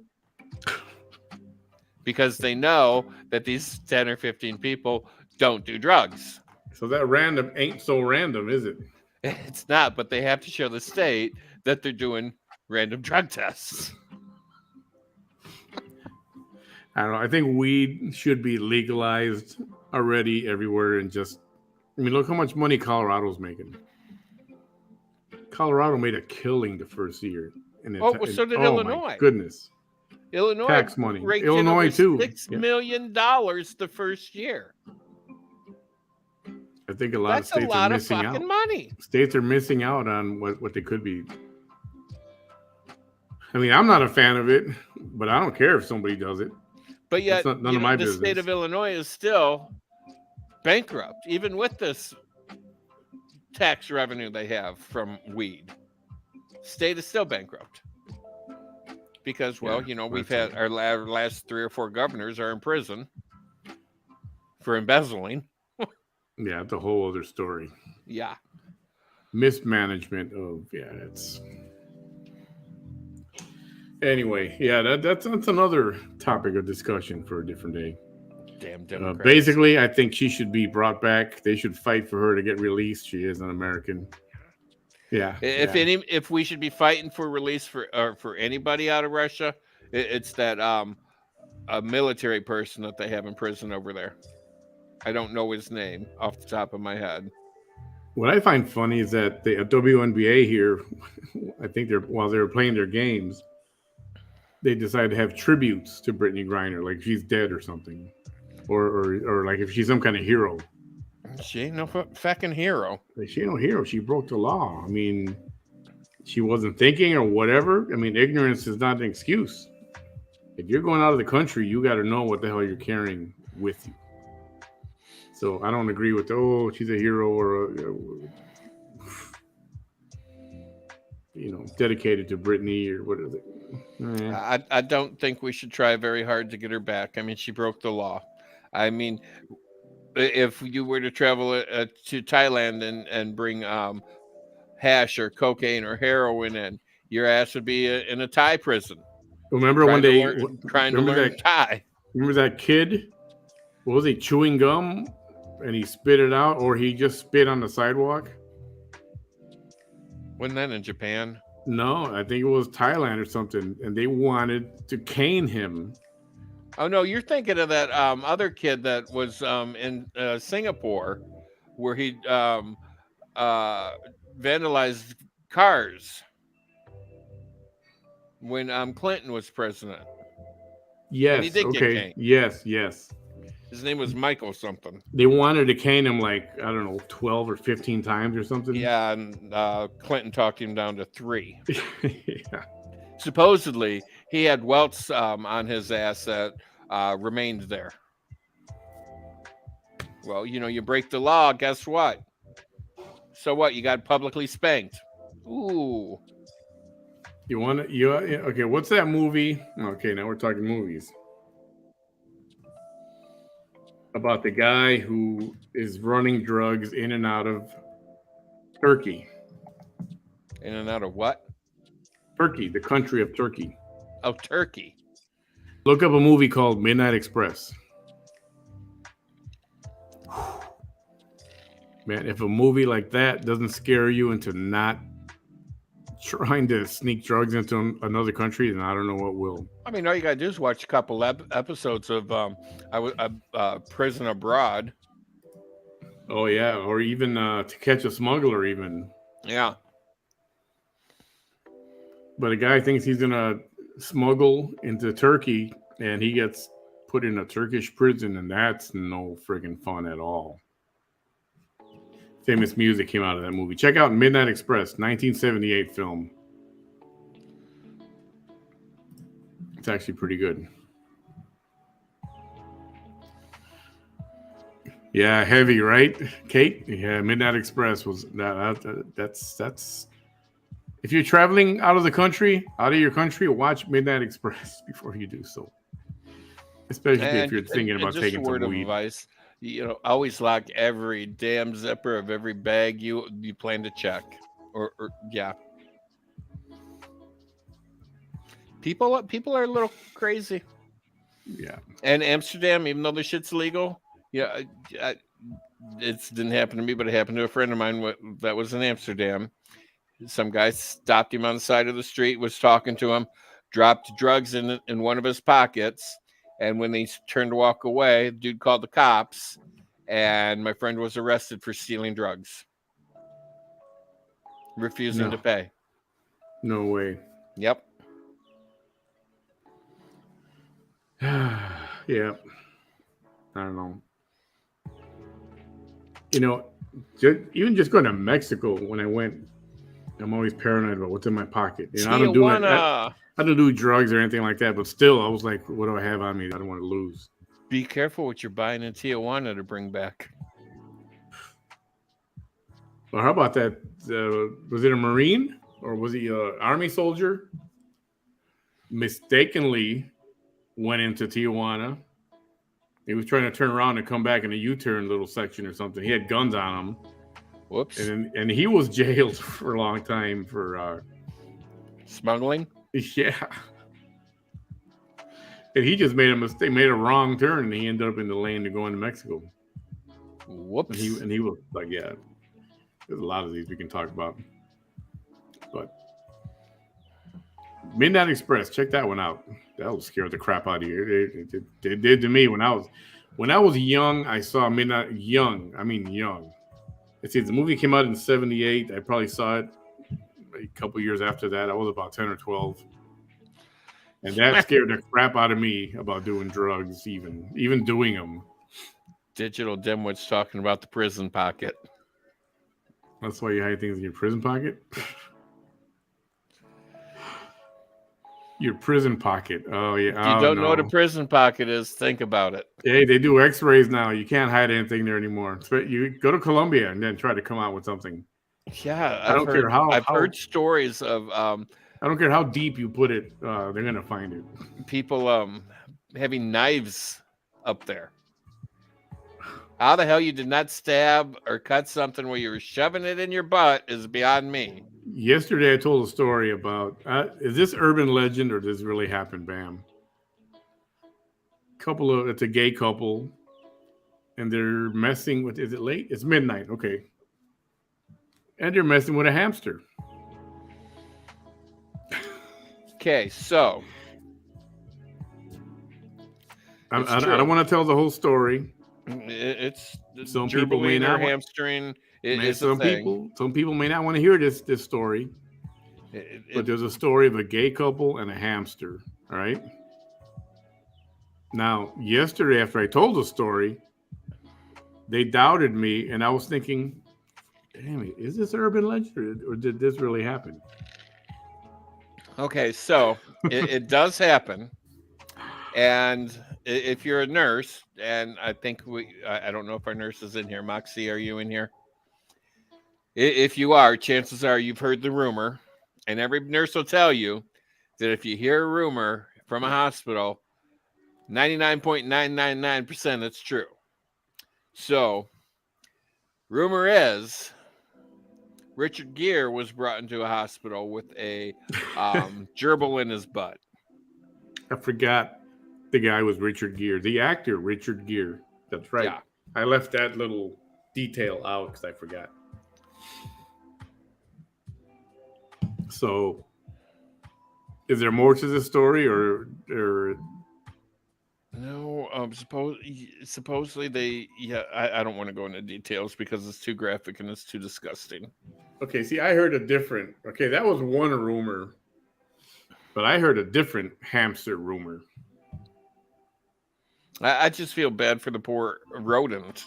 Speaker 2: Because they know that these 10 or 15 people don't do drugs.
Speaker 1: So that random ain't so random, is it?
Speaker 2: It's not, but they have to show the state that they're doing random drug tests.
Speaker 1: I don't know. I think weed should be legalized already everywhere and look how much money Colorado's making. Colorado made a killing the first year.
Speaker 2: So did Illinois.
Speaker 1: My goodness.
Speaker 2: Illinois
Speaker 1: tax money.
Speaker 2: raked
Speaker 1: Illinois
Speaker 2: in
Speaker 1: too.
Speaker 2: $6 million the first year.
Speaker 1: I think a lot of states are missing out.
Speaker 2: Money.
Speaker 1: States are missing out on what they could be. I mean, I'm not a fan of it, but I don't care if somebody does it.
Speaker 2: But yet,
Speaker 1: none of my
Speaker 2: the
Speaker 1: business.
Speaker 2: State of Illinois is still bankrupt, even with this tax revenue they have from weed. State is still bankrupt. Because, we've had our last 3 or 4 governors are in prison for embezzling.
Speaker 1: Yeah, it's a whole other story.
Speaker 2: Yeah.
Speaker 1: Mismanagement of, it's... Anyway, that's another topic of discussion for a different day.
Speaker 2: Damn Democrats.
Speaker 1: Basically, I think she should be brought back. They should fight for her to get released. She is an American. Yeah.
Speaker 2: If we should be fighting for release for anybody out of Russia, it's that a military person that they have in prison over there. I don't know his name off the top of my head.
Speaker 1: What I find funny is that the WNBA here, I think while they were playing their games, they decided to have tributes to Brittany Griner, like she's dead or something, or like if she's some kind of hero.
Speaker 2: She ain't no fucking hero.
Speaker 1: She ain't no hero. She broke the law. I mean, she wasn't thinking or whatever. I mean, ignorance is not an excuse. If you're going out of the country, you got to know what the hell you're carrying with you. So I don't agree with she's a hero or dedicated to Brittany or what is it?
Speaker 2: I don't think we should try very hard to get her back. I mean, she broke the law. I mean, if you were to travel to Thailand and bring hash or cocaine or heroin in, your ass would be in a Thai prison.
Speaker 1: Remember
Speaker 2: trying
Speaker 1: when
Speaker 2: to
Speaker 1: they
Speaker 2: learn, trying to
Speaker 1: remember
Speaker 2: learn
Speaker 1: that
Speaker 2: Thai.
Speaker 1: remember that kid? What was he chewing gum and he spit it out, or he just spit on the sidewalk?
Speaker 2: Wasn't that in Japan?
Speaker 1: No, I think it was Thailand or something, and they wanted to cane him.
Speaker 2: Oh no, you're thinking of that other kid that was in Singapore, where he vandalized cars when Clinton was president, and he
Speaker 1: Yes,
Speaker 2: did get
Speaker 1: okay,
Speaker 2: caned.
Speaker 1: yes.
Speaker 2: His name was Michael something.
Speaker 1: They wanted to cane him like, I don't know, 12 or 15 times or something.
Speaker 2: Yeah, and Clinton talked him down to 3.
Speaker 1: Yeah.
Speaker 2: Supposedly, he had welts on his ass that remained there. Well, you break the law, guess what? So what? You got publicly spanked. Ooh.
Speaker 1: You want to, okay, what's that movie? Okay, now we're talking movies. About the guy who is running drugs in and out of Turkey.
Speaker 2: In and out of what?
Speaker 1: Turkey, the country of Turkey.
Speaker 2: Oh, Turkey.
Speaker 1: Look up a movie called Midnight Express. Man, if a movie like that doesn't scare you into not trying to sneak drugs into another country, then I don't know what will.
Speaker 2: I mean, all you gotta do is watch a couple episodes of Prison Abroad.
Speaker 1: Oh yeah, or even To Catch a Smuggler, even.
Speaker 2: Yeah.
Speaker 1: But a guy thinks he's gonna smuggle into Turkey, and he gets put in a Turkish prison, and that's no friggin' fun at all. Famous music came out of that movie. Check out Midnight Express, 1978 film. It's actually pretty good. Yeah, heavy, right, Kate? Yeah, Midnight Express was that's. If you're traveling out of your country, watch Midnight Express before you do so. Especially if you're thinking about
Speaker 2: just
Speaker 1: taking
Speaker 2: a word
Speaker 1: some
Speaker 2: of
Speaker 1: weed.
Speaker 2: advice. Always lock every damn zipper of every bag you plan to check. Or yeah. People are a little crazy.
Speaker 1: Yeah.
Speaker 2: And Amsterdam, even though the shit's legal, it didn't happen to me, but it happened to a friend of mine that was in Amsterdam. Some guy stopped him on the side of the street, was talking to him, dropped drugs in one of his pockets. And when they turned to walk away, the dude called the cops, and my friend was arrested for stealing drugs, refusing to pay.
Speaker 1: No way.
Speaker 2: Yep.
Speaker 1: Yeah. I don't know. Even just going to Mexico, when I went, I'm always paranoid about what's in my pocket. I don't do drugs or anything like that, but still, I was like, what do I have on me? I don't want to lose.
Speaker 2: Be careful what you're buying in Tijuana to bring back.
Speaker 1: Well, how about that? Was it a Marine or was he an Army soldier? Mistakenly went into Tijuana. He was trying to turn around and come back in a U-turn little section or something. He had guns on him.
Speaker 2: Whoops.
Speaker 1: And he was jailed for a long time for
Speaker 2: smuggling.
Speaker 1: Yeah. And he just made a mistake, made a wrong turn, and he ended up in the lane to go into Mexico.
Speaker 2: Whoops.
Speaker 1: And he was like, yeah, there's a lot of these we can talk about. But Midnight Express, check that one out. That will scare the crap out of you. It did to me when I was young. I saw Midnight young. Let's see, the movie came out in '78. I probably saw it a couple years after that. I was about 10 or 12. And that scared the crap out of me about doing drugs, even doing them.
Speaker 2: Digital dimwits talking about the prison pocket.
Speaker 1: That's why you hide things in your prison pocket? Your prison pocket. Oh, yeah.
Speaker 2: If you don't know what a prison pocket is, think about it.
Speaker 1: Hey, they do x-rays now. You can't hide anything there anymore. You go to Colombia and then try to come out with something.
Speaker 2: Yeah.
Speaker 1: I've
Speaker 2: heard stories of...
Speaker 1: I don't care how deep you put it. They're going to find it.
Speaker 2: People having knives up there. How the hell you did not stab or cut something where you were shoving it in your butt is beyond me.
Speaker 1: Yesterday, I told a story about, is this urban legend or does this really happen, Bam? It's a gay couple, and they're messing with, is it late? It's midnight, okay. And they're messing with a hamster.
Speaker 2: Okay, so.
Speaker 1: I don't want to tell the whole story.
Speaker 2: It's
Speaker 1: some people may not
Speaker 2: hamstring.
Speaker 1: Some people may not want to hear this story. But there's a story of a gay couple and a hamster. All right. Now, yesterday after I told the story, they doubted me, and I was thinking, damn it, is this urban legend or did this really happen?
Speaker 2: Okay, so it does happen. And if you're a nurse, and I think I don't know if our nurse is in here. Moxie, are you in here? If you are, chances are you've heard the rumor. And every nurse will tell you that if you hear a rumor from a hospital, 99.999% it's true. So, rumor is Richard Gere was brought into a hospital with a gerbil in his butt.
Speaker 1: I forgot. The guy was Richard Gere, the actor Richard Gere. That's right. Yeah. I left that little detail out because I forgot. So, is there more to this story, or
Speaker 2: no? Supposedly they. Yeah, I don't want to go into details because it's too graphic and it's too disgusting.
Speaker 1: Okay, see, I heard a different. Okay, that was one rumor, but I heard a different hamster rumor.
Speaker 2: I just feel bad for the poor rodent.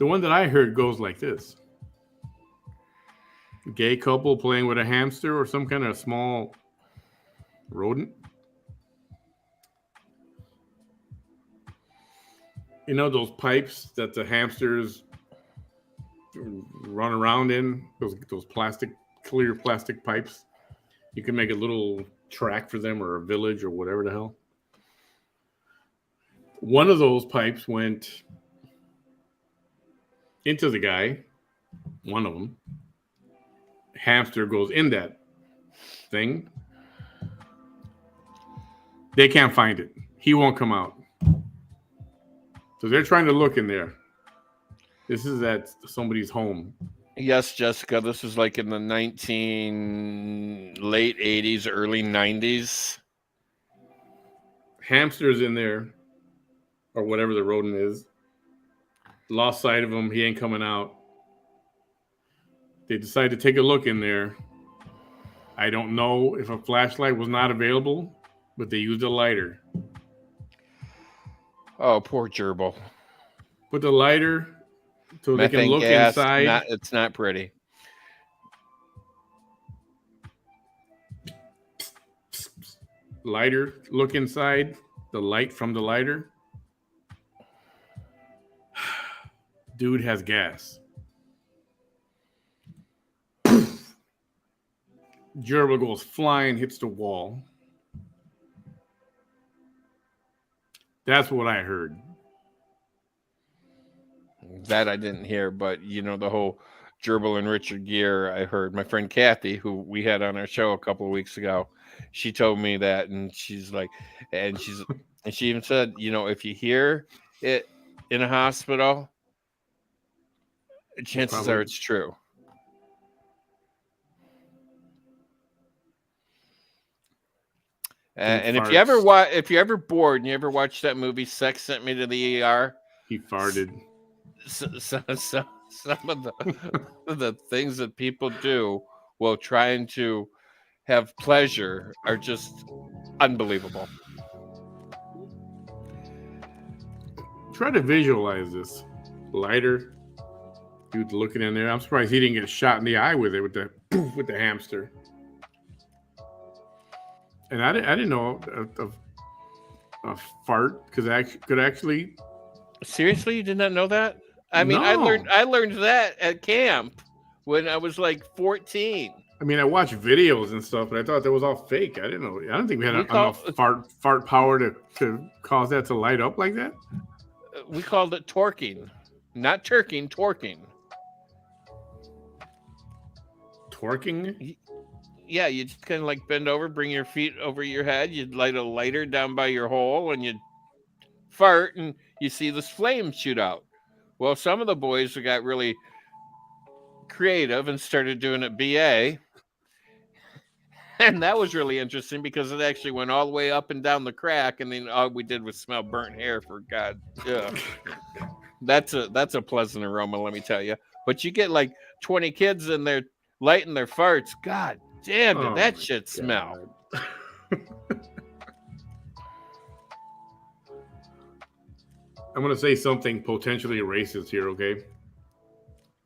Speaker 1: The one that I heard goes like this. A gay couple playing with a hamster or some kind of small rodent. You know those pipes that the hamsters run around in? Those clear plastic pipes? You can make a little track for them or a village or whatever the hell. One of those pipes went into the guy. One of them. Hamster goes in that thing. They can't find it. He won't come out. So they're trying to look in there. This is at somebody's home.
Speaker 2: Yes, Jessica, this was like in the late 80s, early 90s.
Speaker 1: Hamster's in there, or whatever the rodent is. Lost sight of him. He ain't coming out. They decide to take a look in there. I don't know if a flashlight was not available, but they used a lighter.
Speaker 2: Oh, poor gerbil.
Speaker 1: Put the lighter so they can look
Speaker 2: gas,
Speaker 1: inside.
Speaker 2: It's not pretty.
Speaker 1: Lighter, look inside. The light from the lighter. Dude has gas. Gerbil goes flying, hits the wall. That's what I heard.
Speaker 2: That I didn't hear, but you know, the whole gerbil and Richard Gere, I heard. My friend Kathy, who we had on our show a couple of weeks ago, she told me that, and she's like, and she even said, you know, if you hear it in a hospital, chances are it's true. And if you're ever bored and you ever watch that movie Sex Sent Me to the ER,
Speaker 1: he farted.
Speaker 2: Some of the things that people do while trying to have pleasure are just unbelievable.
Speaker 1: Try to visualize this. Lighter. Dude looking in there. I'm surprised he didn't get shot in the eye with it, with the hamster. And I didn't know a fart could actually.
Speaker 2: Seriously, you did not know that? I mean,
Speaker 1: no.
Speaker 2: I learned that at camp when I was like 14.
Speaker 1: I mean, I watched videos and stuff, but I thought that was all fake. I didn't know. I don't think we had
Speaker 2: We call-
Speaker 1: enough fart power to cause that to light up like that.
Speaker 2: We called it torquing, not turking, torquing.
Speaker 1: Torquing?
Speaker 2: Yeah, you just kind of like bend over, bring your feet over your head. You'd light a lighter down by your hole, and you'd fart, and you see this flame shoot out. Well, some of the boys got really creative and started doing it BA. And that was really interesting because it actually went all the way up and down the crack, and then all we did was smell burnt hair. For God, yeah, that's a pleasant aroma, let me tell you. But you get like 20 kids in there lighting their farts. God damn, did that shit smell?
Speaker 1: I'm gonna say something potentially racist here, okay?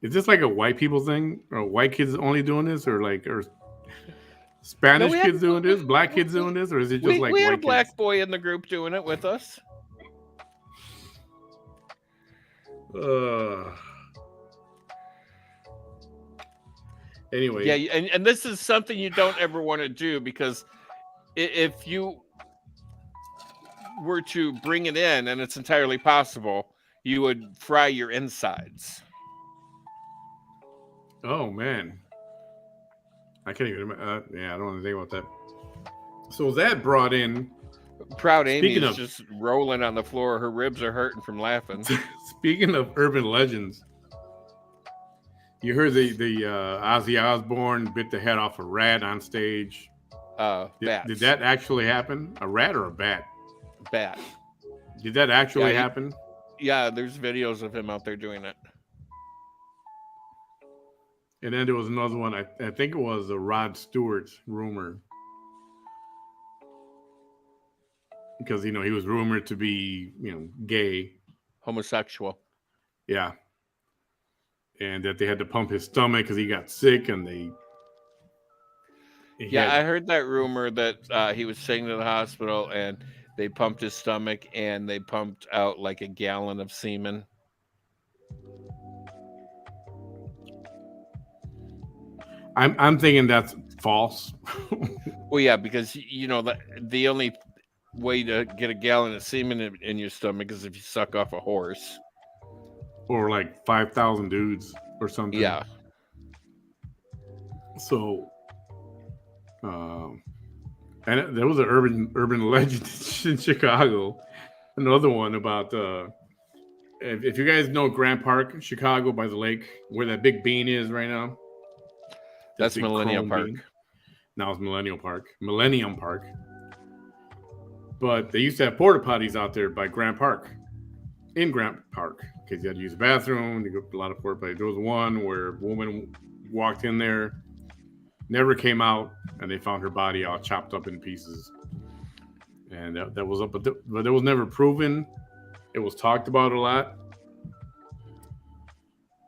Speaker 1: Is this like a white people thing, or white kids only doing this, or Spanish kids doing this, black kids doing this, or is it just like
Speaker 2: we had
Speaker 1: white
Speaker 2: a black
Speaker 1: kids?
Speaker 2: boy in the group doing it with us.
Speaker 1: Anyway,
Speaker 2: Yeah, and this is something you don't ever want to do, because if you were to bring it in, and it's entirely possible, you would fry your insides.
Speaker 1: oh man, I can't even. Yeah, I don't want to think about that. So that brought in.
Speaker 2: Proud Amy
Speaker 1: Speaking
Speaker 2: is
Speaker 1: of-
Speaker 2: just rolling on the floor. Her ribs are hurting from laughing.
Speaker 1: Speaking of urban legends, you heard the Ozzy Osbourne bit the head off a rat on stage.
Speaker 2: Bats.
Speaker 1: Did that actually happen? A rat or a bat?
Speaker 2: Bat?
Speaker 1: Did that actually
Speaker 2: Yeah,
Speaker 1: happen?
Speaker 2: Yeah, there's videos of him out there doing it.
Speaker 1: And then there was another one. I think it was a Rod Stewart rumor, because he was rumored to be gay.
Speaker 2: Homosexual.
Speaker 1: Yeah. And that they had to pump his stomach because he got sick, and
Speaker 2: I heard that rumor that he was taken to the hospital and they pumped his stomach and they pumped out like a gallon of semen.
Speaker 1: I'm thinking that's false.
Speaker 2: Well, yeah, because the only way to get a gallon of semen in your stomach is if you suck off a horse.
Speaker 1: Or like 5,000 dudes or something.
Speaker 2: Yeah.
Speaker 1: So, and there was an urban legend in Chicago. Another one about if you guys know Grant Park, Chicago, by the lake, where that big bean is right now.
Speaker 2: That's
Speaker 1: big
Speaker 2: Millennium
Speaker 1: chrome
Speaker 2: Park.
Speaker 1: bean. Now it's Millennium Park. But they used to have porta potties out there by Grant Park. In Grant Park, because you had to use the bathroom. You got a lot of porta potties. There was one where a woman walked in there, never came out, and they found her body all chopped up in pieces. And that was up, but it was never proven. It was talked about a lot,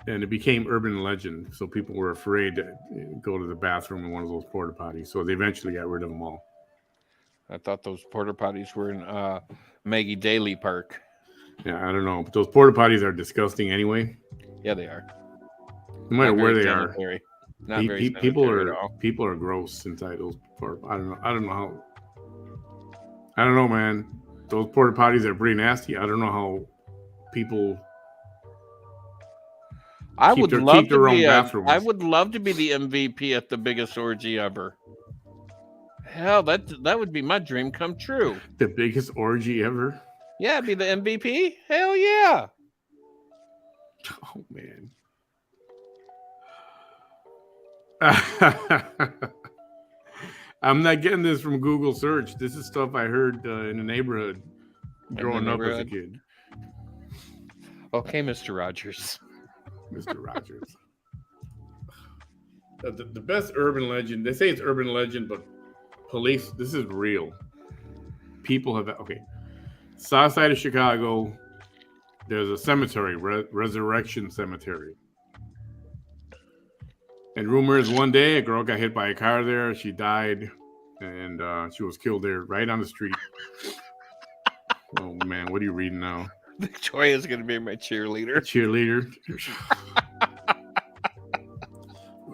Speaker 1: and it became urban legend. So people were afraid to go to the bathroom in one of those porta potties. So they eventually got rid of them all.
Speaker 2: I thought those porta potties were in Maggie Daly Park.
Speaker 1: Yeah, I don't know, but those porta potties are disgusting anyway.
Speaker 2: Yeah, they are.
Speaker 1: No matter
Speaker 2: Not
Speaker 1: where
Speaker 2: very
Speaker 1: they are,
Speaker 2: sanitary. Not very
Speaker 1: people
Speaker 2: sanitary at
Speaker 1: are
Speaker 2: all.
Speaker 1: people are gross inside those porta. I don't know how. I don't know, man. Those porta potties are pretty nasty. I don't know how people.
Speaker 2: I
Speaker 1: keep
Speaker 2: would
Speaker 1: their-
Speaker 2: love
Speaker 1: keep their
Speaker 2: to
Speaker 1: own
Speaker 2: be
Speaker 1: bathrooms.
Speaker 2: I would love to be the MVP at the biggest orgy ever. Hell, that would be my dream come true.
Speaker 1: The biggest orgy ever.
Speaker 2: Yeah, be the MVP. Hell yeah.
Speaker 1: Oh man. I'm not getting this from Google search. This is stuff I heard in the neighborhood growing up as a kid.
Speaker 2: Okay, Mr. Rogers.
Speaker 1: Mr. Rogers. The best urban legend. They say it's urban legend, but police. This is real. People have South side of Chicago. There's a cemetery, Resurrection Cemetery. And rumor is one day a girl got hit by a car there. She died, and she was killed there right on the street. Oh man, what are you reading now?
Speaker 2: Victoria's gonna be my cheerleader.
Speaker 1: Cheerleader.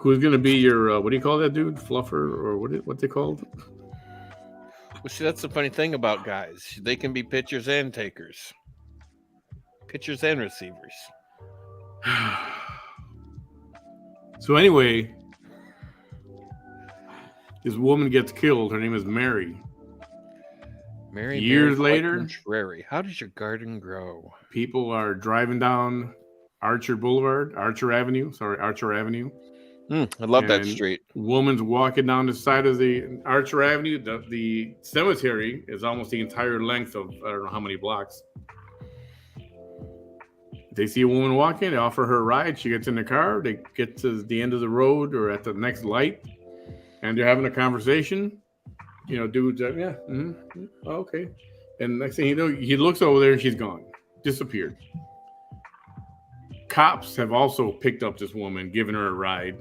Speaker 1: Who's gonna be your what do you call that dude? Fluffer or what they called?
Speaker 2: Well, see, that's the funny thing about guys. They can be pitchers and takers, pitchers and receivers.
Speaker 1: So anyway, this woman gets killed. Her name is Mary.
Speaker 2: Mary
Speaker 1: Years
Speaker 2: Mary
Speaker 1: later,
Speaker 2: contrary. How does your garden grow?
Speaker 1: people are driving down Archer Avenue.
Speaker 2: I love that
Speaker 1: And
Speaker 2: street.
Speaker 1: Woman's walking down the side of the Archer Avenue. The cemetery is almost the entire length of I don't know how many blocks. They see a woman walking, they offer her a ride. She gets in the car, they get to the end of the road or at the next light, and they're having a conversation. You know, dude's okay. And next thing you know, he looks over there and she's gone, disappeared. Cops have also picked up this woman, given her a ride,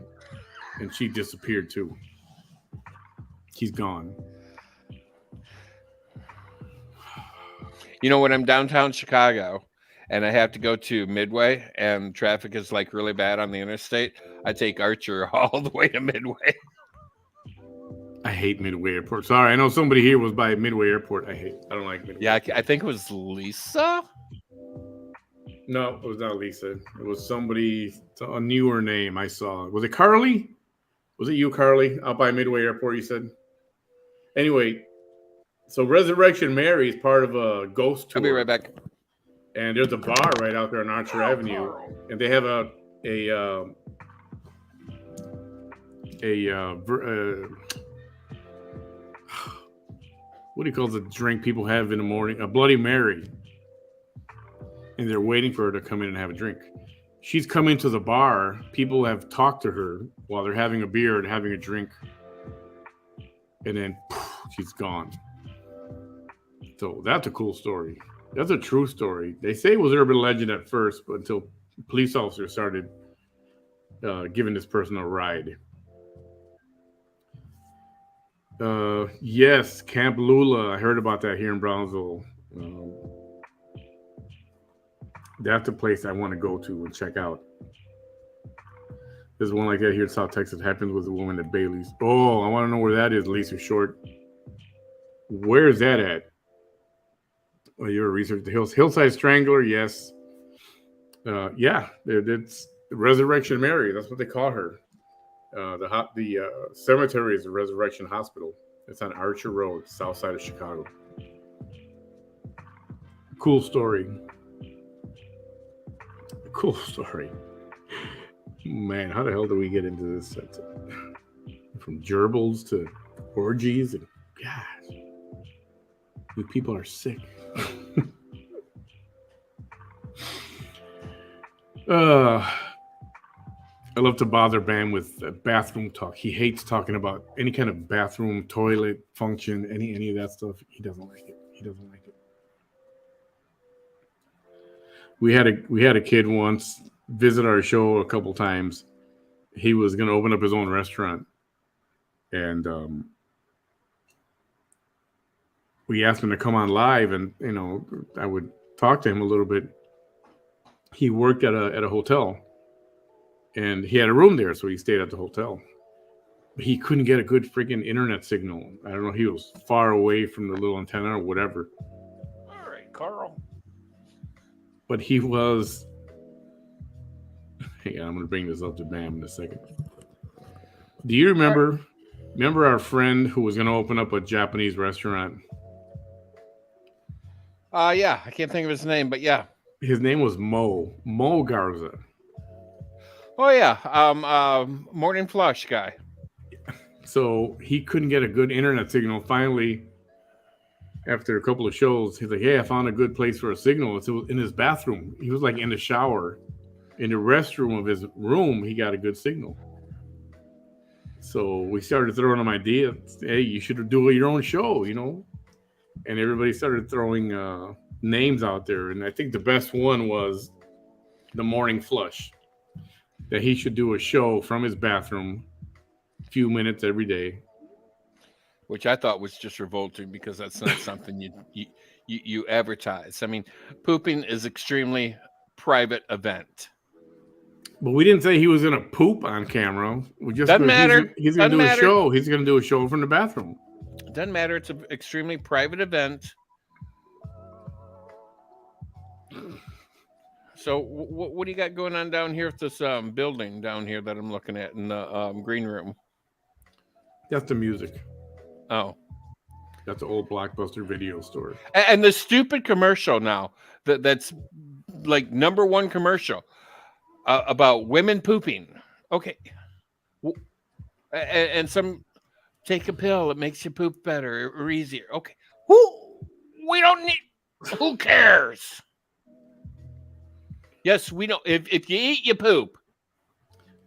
Speaker 1: and she disappeared too. She's gone.
Speaker 2: You know, when I'm downtown Chicago and I have to go to Midway and traffic is like really bad on the interstate, I take Archer all the way to Midway.
Speaker 1: I hate Midway Airport. Sorry, I know somebody here was by Midway Airport. I don't like Midway.
Speaker 2: Yeah, I think it was Lisa.
Speaker 1: No, it was not Lisa. It was somebody, a newer name I saw. Was it Carly? Was it you, Carly, out by Midway Airport, you said? Anyway, so Resurrection Mary is part of a ghost tour.
Speaker 2: I'll be right back.
Speaker 1: And there's a bar right out there on Archer Avenue. And they have what do you call the drink people have in the morning? A Bloody Mary. And they're waiting for her to come in and have a drink. She's come into the bar. People have talked to her while they're having a beer and having a drink. And then she's gone. So that's a cool story. That's a true story. They say it was urban legend at first, but until police officers started giving this person a ride. Yes, Camp Lula. I heard about that here in Brownsville. That's a place I want to go to and check out. There's one like that here in South Texas. Happens with a woman at Bailey's. Oh, I want to know where that is, Lisa Short. Where is that at? Well, you're a researcher. The Hillside Strangler, yes. Yeah, it's Resurrection Mary. That's what they call her. The cemetery is the Resurrection Hospital. It's on Archer Road, south side of Chicago. Cool story. Cool story. Man, how the hell do we get into this? From gerbils to orgies and gosh, you people are sick. I love to bother Bam with bathroom talk. He hates talking about any kind of bathroom, toilet function, any of that stuff. He doesn't like it. We had a kid once visit our show a couple times. He was going to open up his own restaurant, and we asked him to come on live, and I would talk to him a little bit. He worked at a hotel, and he had a room there, so he stayed at the hotel. But he couldn't get a good freaking internet signal. I don't know. He was far away from the little antenna or whatever.
Speaker 2: All right, Carl.
Speaker 1: But he was. Hang on, I'm going to bring this up to Bam in a second. Do you remember our friend who was going to open up a Japanese restaurant?
Speaker 2: Yeah, I can't think of his name, but yeah.
Speaker 1: His name was Mo Garza.
Speaker 2: Oh yeah, Morning Flush guy.
Speaker 1: So he couldn't get a good internet signal. Finally, after a couple of shows, he's like, "Hey, I found a good place for a signal." It's in his bathroom. He was like in the shower, in the restroom of his room. He got a good signal. So we started throwing him ideas. Hey, you should do your own show, And everybody started throwing names out there. And I think the best one was the Morning Flush. That he should do a show from his bathroom, a few minutes every day.
Speaker 2: Which I thought was just revolting because that's not something you advertise. I mean, pooping is extremely private event.
Speaker 1: But we didn't say he was gonna poop on camera. We just
Speaker 2: Doesn't matter.
Speaker 1: He's gonna
Speaker 2: Doesn't
Speaker 1: do a
Speaker 2: matter.
Speaker 1: show. He's gonna do a show from the bathroom.
Speaker 2: Doesn't matter. It's an extremely private event. So what do you got going on down here at this building down here that I'm looking at in the green room?
Speaker 1: That's the music.
Speaker 2: Oh.
Speaker 1: That's the old Blockbuster video store.
Speaker 2: And the stupid commercial now that's like #1 commercial about women pooping. Okay. And some take a pill. It makes you poop better or easier. Okay. We don't need. Who cares? Yes, we know. If you eat, you poop.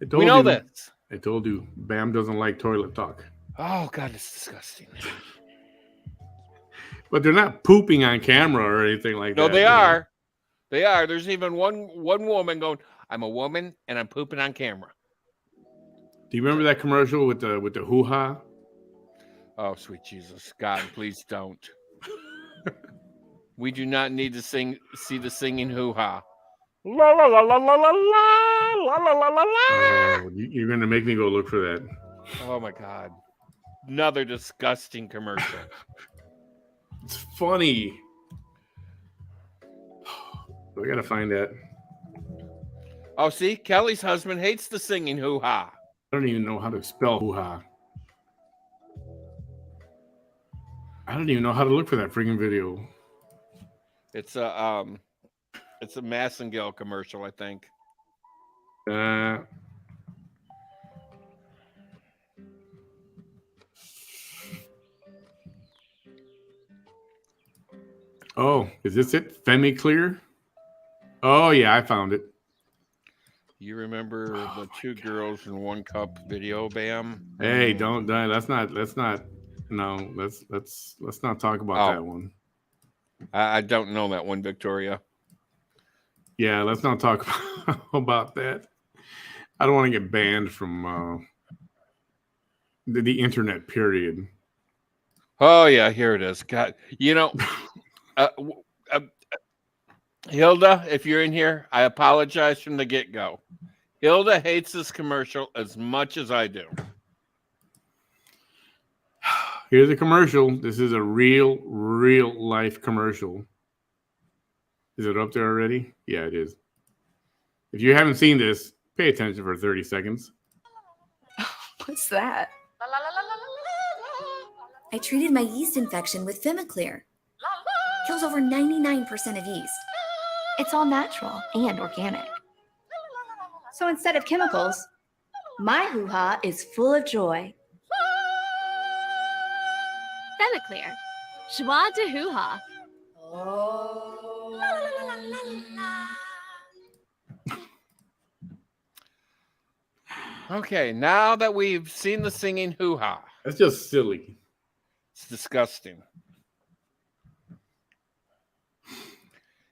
Speaker 2: We know this.
Speaker 1: I told you, Bam doesn't like toilet talk.
Speaker 2: Oh, God, it's disgusting.
Speaker 1: But they're not pooping on camera or anything like that.
Speaker 2: No, they are. They are. There's even one woman going, I'm a woman and I'm pooping on camera.
Speaker 1: Do you remember that commercial with the hoo-ha?
Speaker 2: Oh, sweet Jesus. God, please don't. We do not need to see the singing hoo-ha. La la la la la la la la la la la.
Speaker 1: You're gonna make me go look for that.
Speaker 2: Oh my God. Another disgusting commercial.
Speaker 1: It's funny. I gotta find that.
Speaker 2: Oh, see? Kelly's husband hates the singing hoo-ha.
Speaker 1: I don't even know how to spell hoo-ha. I don't even know how to look for that freaking video.
Speaker 2: It's a Massengale commercial, I think.
Speaker 1: Oh, is this it? Femiclear? Oh yeah, I found it.
Speaker 2: You remember the two girls in one cup video, Bam?
Speaker 1: Hey, don't die. Let's not talk about that one.
Speaker 2: I don't know that one, Victoria.
Speaker 1: Yeah, let's not talk about that. I don't want to get banned from the internet, period.
Speaker 2: Oh, yeah, here it is. God, Hilda, if you're in here, I apologize from the get-go. Hilda hates this commercial as much as I do.
Speaker 1: Here's a commercial. This is a real life commercial. Is it up there already? Yeah, it is. If you haven't seen this, pay attention for 30 seconds.
Speaker 7: What's that? I treated my yeast infection with Femiclear. Kills over 99% of yeast. It's all natural and organic. So instead of chemicals, my hoo-ha is full of joy.
Speaker 8: Femiclear. Joie de hoo-ha.
Speaker 2: Okay, now that we've seen the singing hoo-ha.
Speaker 1: That's just silly.
Speaker 2: It's disgusting.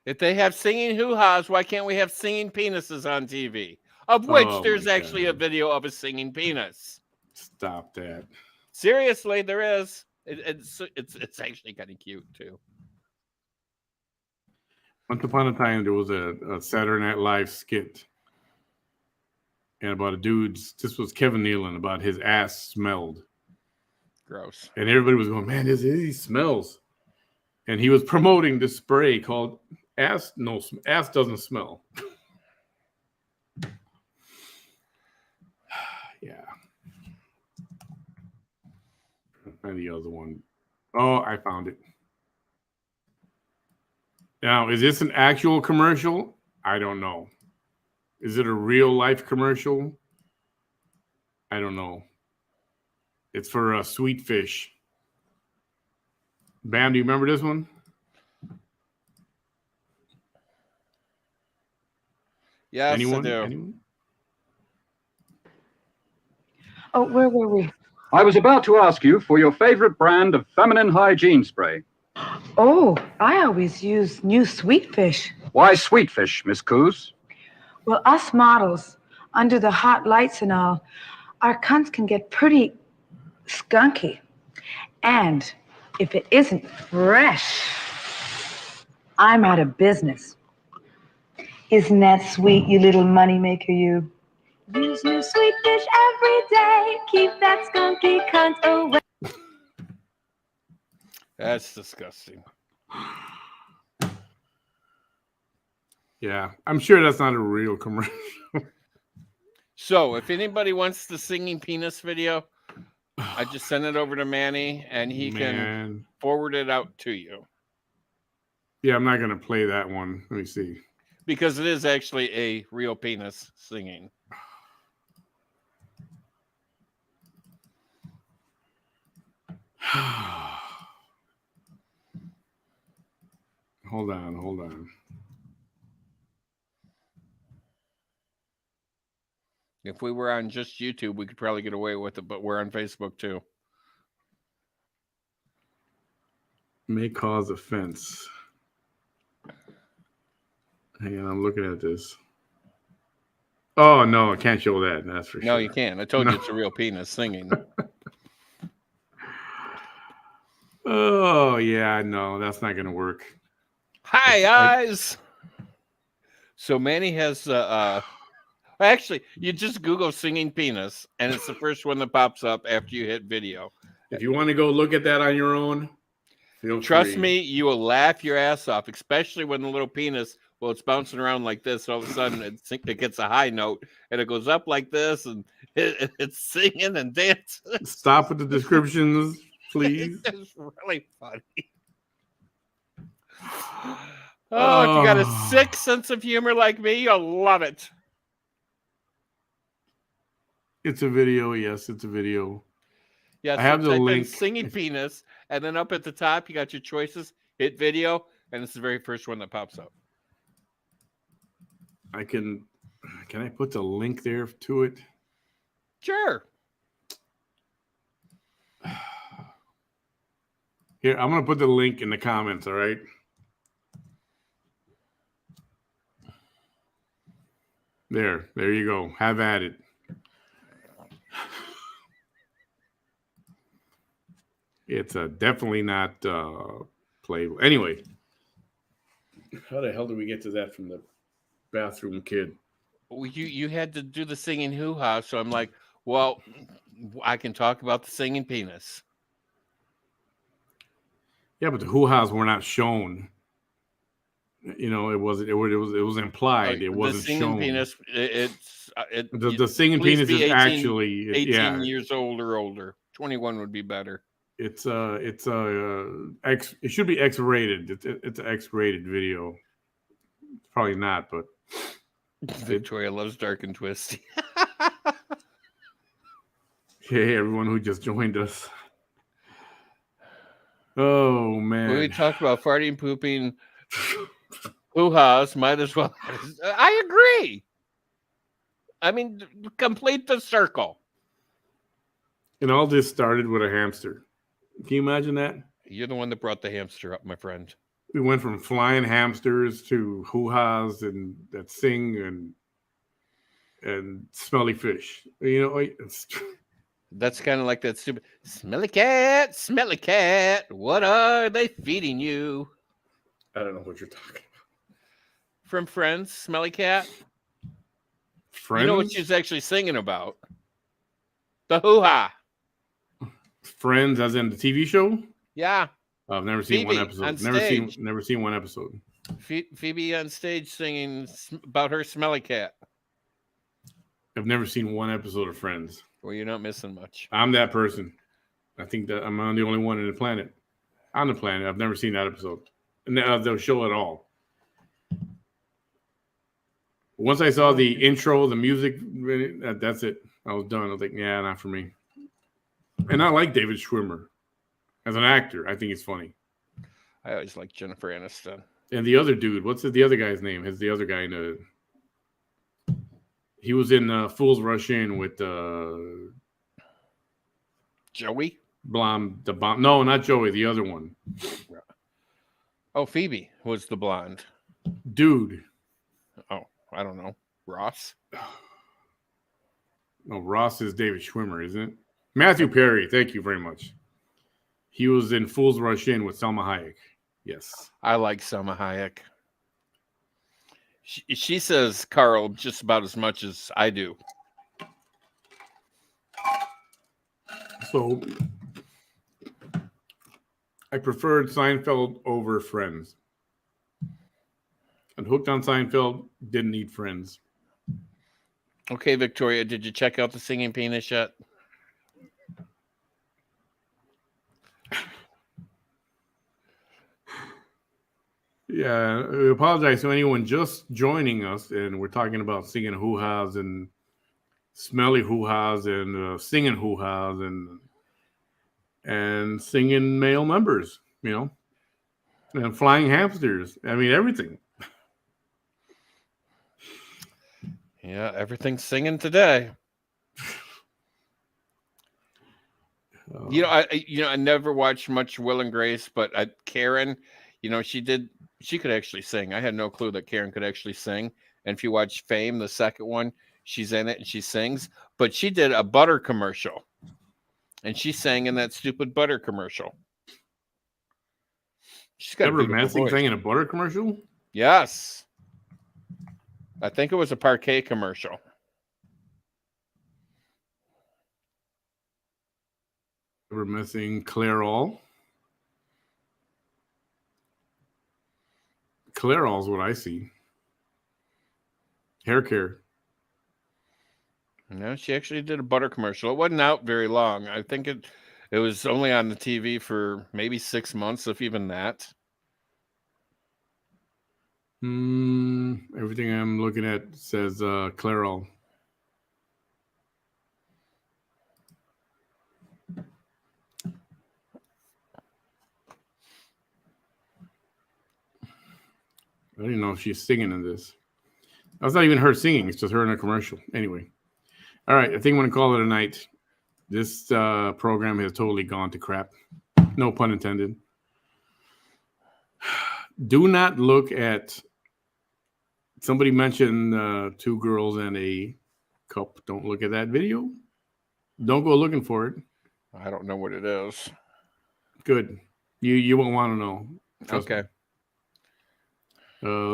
Speaker 2: If they have singing hoo-has, why can't we have singing penises on TV? Of which there's actually a video of a singing penis.
Speaker 1: Stop that.
Speaker 2: Seriously, there is. It's actually kind of cute too.
Speaker 1: Once upon a time, there was a Saturday Night Live skit, and about a dude's. This was Kevin Nealon, about his ass smelled.
Speaker 2: Gross.
Speaker 1: And everybody was going, man, he smells. And he was promoting this spray called ass. No, ass doesn't smell. Yeah. And the other one. Oh, I found it. Now, is this an actual commercial? I don't know. Is it a real life commercial? I don't know. It's for a sweet fish. Bam, do you remember this one?
Speaker 2: Yes,
Speaker 1: Anyone?
Speaker 2: I do.
Speaker 1: Anyone?
Speaker 9: Oh, where were we?
Speaker 10: I was about to ask you for your favorite brand of feminine hygiene spray.
Speaker 9: Oh, I always use new Sweetfish.
Speaker 10: Why Sweetfish, Miss Coos?
Speaker 9: Well, us models, under the hot lights and all, our cunts can get pretty skunky. And if it isn't fresh, I'm out of business. Isn't that sweet, you little moneymaker, you? Use new sweet dish every day. Keep that skunky cunt away.
Speaker 2: That's disgusting.
Speaker 1: Yeah, I'm sure that's not a real commercial.
Speaker 2: So, if anybody wants the singing penis video, I just send it over to Manny, and he can forward it out to you.
Speaker 1: Yeah, I'm not gonna play that one. Let me see.
Speaker 2: Because it is actually a real penis singing.
Speaker 1: Hold on.
Speaker 2: If we were on just YouTube, we could probably get away with it, but we're on Facebook too.
Speaker 1: May cause offense. Hang on, I'm looking at this. Oh no, I can't show that. That's for sure.
Speaker 2: No, you can't. I told you it's a real penis singing.
Speaker 1: Oh yeah, no, that's not gonna work.
Speaker 2: Hi guys. So Manny has actually, you just Google singing penis, and it's the first one that pops up after you hit video.
Speaker 1: If you want to go look at that on your own, feel
Speaker 2: Trust
Speaker 1: free.
Speaker 2: me, you will laugh your ass off, especially when the little penis, well, it's bouncing around like this, and all of a sudden it gets a high note, and it goes up like this, and it's singing and dancing.
Speaker 1: Stop with the descriptions, please.
Speaker 2: It's really funny. Oh, if you got a sick sense of humor like me, you'll love it.
Speaker 1: It's a video. Yes, it's a video.
Speaker 2: Yeah,
Speaker 1: I have the link.
Speaker 2: Singing penis, and then up at the top, you got your choices. Hit video, and it's the very first one that pops up.
Speaker 1: Can I put the link there to it?
Speaker 2: Sure.
Speaker 1: Here, I'm gonna put the link in the comments. All right. There you go. Have at it. It's definitely not playable. Anyway, how the hell did we get to that from the bathroom kid?
Speaker 2: Well, you had to do the singing hoo-ha, so I'm like, well, I can talk about the singing penis.
Speaker 1: Yeah, but the hoo-has were not shown. You know, it was implied. It wasn't
Speaker 2: the singing
Speaker 1: shown.
Speaker 2: Penis,
Speaker 1: The singing penis is
Speaker 2: 18,
Speaker 1: actually
Speaker 2: 18 years old or older. 21 would be better.
Speaker 1: It should be X-rated. It's an X-rated video. It's probably not, but
Speaker 2: Victoria loves dark and twisty.
Speaker 1: Hey, everyone who just joined us. Oh man,
Speaker 2: we talked about farting, pooping, hoo-has. Might as well. I agree. I mean, complete the circle.
Speaker 1: And all this started with a hamster. Can you imagine that?
Speaker 2: You're the one that brought the hamster up, my friend.
Speaker 1: We went from flying hamsters to hoo-has and that sing and smelly fish. You know,
Speaker 2: that's kind of like that stupid smelly cat, what are they feeding you?
Speaker 1: I don't know what you're talking about.
Speaker 2: From Friends, Smelly Cat.
Speaker 1: Friends?
Speaker 2: You know what she's actually singing about? The hoo-ha.
Speaker 1: Friends, as in the TV show?
Speaker 2: Yeah.
Speaker 1: I've never seen one episode. Never seen one episode.
Speaker 2: Phoebe on stage singing about her smelly cat.
Speaker 1: I've never seen one episode of Friends.
Speaker 2: Well, you're not missing much.
Speaker 1: I'm that person. I think that I'm the only one on the planet. I've never seen that episode. And the show at all. Once I saw the intro, the music, that's it. I was done. I was like, yeah, not for me. And I like David Schwimmer. As an actor, I think he's funny.
Speaker 2: I always like Jennifer Aniston.
Speaker 1: And the other dude, what's the other guy's name? The other guy in the... He was in Fools Rush In with
Speaker 2: Joey?
Speaker 1: Blonde, the bomb. No, not Joey, the other one.
Speaker 2: Oh, Phoebe was the blonde.
Speaker 1: Dude.
Speaker 2: Oh, I don't know. Ross?
Speaker 1: No, Ross is David Schwimmer, isn't it? Matthew Perry, thank you very much. He was in Fools Rush In with Salma Hayek. Yes.
Speaker 2: I like Salma Hayek. She says Carl just about as much as I do.
Speaker 1: So I preferred Seinfeld over Friends. And hooked on Seinfeld, didn't need Friends.
Speaker 2: Okay, Victoria, did you check out the singing penis yet?
Speaker 1: Yeah, we apologize to anyone just joining us, and we're talking about singing hoo-has and smelly hoo-has and singing hoo-has and singing male members, and flying hamsters. I mean, everything.
Speaker 2: Yeah, everything's singing today. I never watched much Will and Grace, but Karen, she could actually sing. I had no clue that Karen could actually sing. And if you watch Fame, the second one, she's in it and she sings. But she did a butter commercial, and she sang in that stupid butter commercial. She's got a beautiful voice.
Speaker 1: Thing in a butter commercial?
Speaker 2: Yes. I think it was a Parquet commercial.
Speaker 1: We're missing Clairol. Clairol is what I see. Hair care.
Speaker 2: No, she actually did a butter commercial. It wasn't out very long. I think it was only on the TV for maybe 6 months, if even that.
Speaker 1: Everything I'm looking at says Clairol. I don't even know if she's singing in this. That's not even her singing. It's just her in a commercial. Anyway. All right. I think I'm going to call it a night. This program has totally gone to crap. No pun intended. Do not look at... Somebody mentioned 2 girls and a cup. Don't look at that video. Don't go looking for it.
Speaker 2: I don't know what it is.
Speaker 1: Good. You won't want to know. Trust
Speaker 2: okay.
Speaker 1: Me.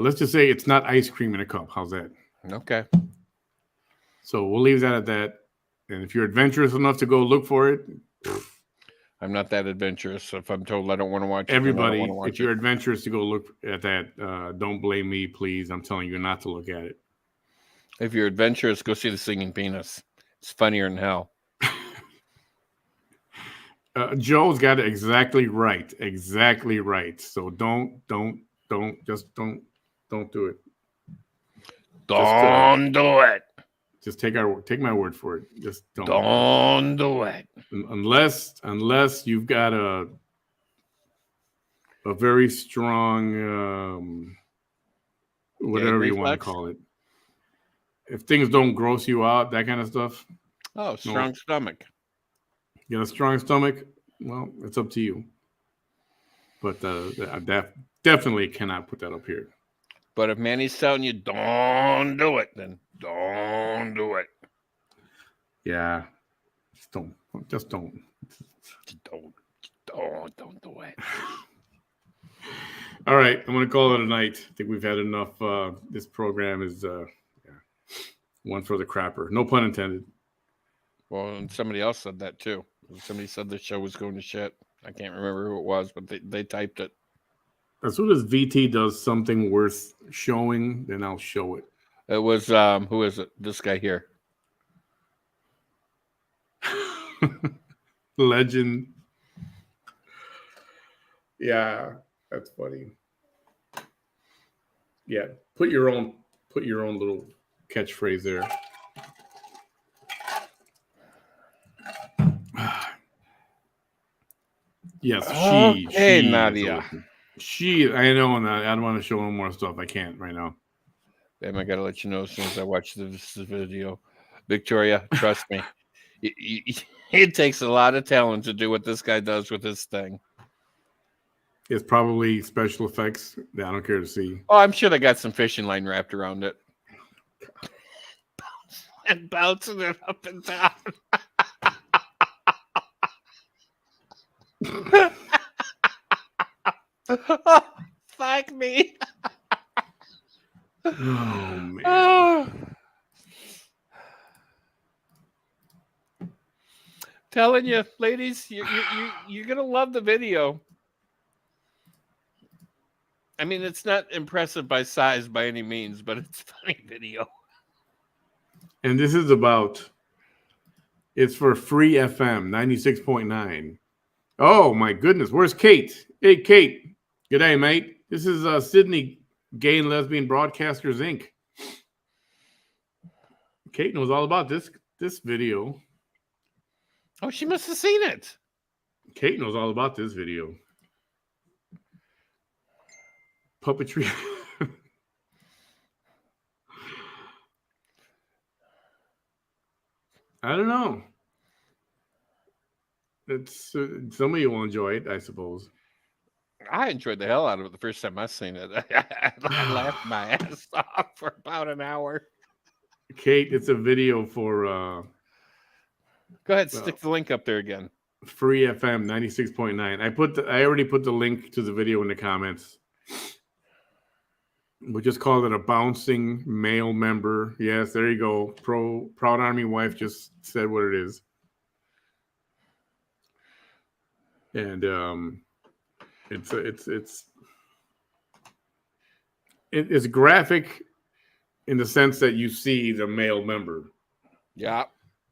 Speaker 1: Let's just say it's not ice cream in a cup. How's that?
Speaker 2: Okay.
Speaker 1: So we'll leave that at that. And if you're adventurous enough to go look for it,
Speaker 2: I'm not that adventurous. If I'm told I don't want to watch it,
Speaker 1: everybody, if you're adventurous to go look at that, don't blame me, please. I'm telling you not to look at it.
Speaker 2: If you're adventurous, go see the singing penis. It's funnier than hell.
Speaker 1: Joe's got it exactly right. Exactly right. So don't do it.
Speaker 2: Don't do it.
Speaker 1: Just take my word for it. Just don't.
Speaker 2: Don't do it.
Speaker 1: Unless you've got a very strong whatever you want to call it. If things don't gross you out, that kind of stuff.
Speaker 2: Oh, strong stomach.
Speaker 1: You got a strong stomach? Well, it's up to you. But I definitely cannot put that up here.
Speaker 2: But if Manny's telling you don't do it, then don't do it.
Speaker 1: Yeah. Don't do
Speaker 2: it.
Speaker 1: All right. I'm going to call it a night. I think we've had enough. This program is one for the crapper. No pun intended.
Speaker 2: Well, and somebody else said that too. Somebody said the show was going to shit. I can't remember who it was, but they typed it.
Speaker 1: As soon as VT does something worth showing, then I'll show it.
Speaker 2: It was, who is it? This guy here.
Speaker 1: Legend. Yeah, that's funny. Yeah, put your own little catchphrase there. Yes, she.
Speaker 2: Hey, Nadia.
Speaker 1: I know, and I don't want to show no more stuff. I can't right now.
Speaker 2: Damn, I gotta let you know as soon as I watch this video. Victoria, trust me. It takes a lot of talent to do what this guy does with this thing.
Speaker 1: It's probably special effects that I don't care to see.
Speaker 2: Oh, I'm sure they got some fishing line wrapped around it. And bouncing it up and down. Oh, fuck me.
Speaker 1: Oh man.
Speaker 2: Oh. Telling you, ladies, you're gonna love the video. I mean, it's not impressive by size by any means, but it's a funny video.
Speaker 1: And this is it's for Free FM 96.9. Oh my goodness, where's Kate? Hey Kate, good day, mate. This is Sydney Gay and Lesbian Broadcasters Inc. Kate knows all about this video.
Speaker 2: Oh, she must have seen it.
Speaker 1: Kate knows all about this video. Puppetry. I don't know. It's some of you will enjoy it, I suppose.
Speaker 2: I enjoyed the hell out of it the first time I seen it. I laughed my ass off for about an hour.
Speaker 1: Kate, it's a video for
Speaker 2: Go ahead, stick the link up there again.
Speaker 1: Free FM 96.9. I already put the link to the video in the comments. We just called it a bouncing male member. Yes, there you go. Proud Army wife just said what it is. And it's graphic in the sense that you see the male member.
Speaker 2: Yeah.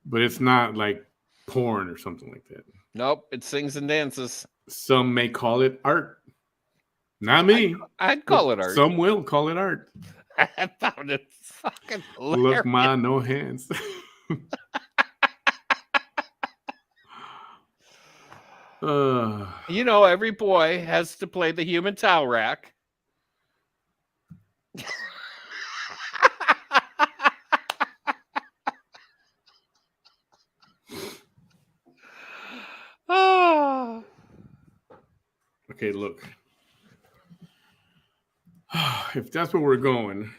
Speaker 1: But it's not like porn or something like that.
Speaker 2: Nope, it sings and dances.
Speaker 1: Some may call it art. Not me.
Speaker 2: I'd call it art.
Speaker 1: Some will call it art.
Speaker 2: I found it fucking hilarious.
Speaker 1: Look, ma, no hands.
Speaker 2: You know, every boy has to play the human towel rack. Oh.
Speaker 1: Okay, look. If that's where we're going,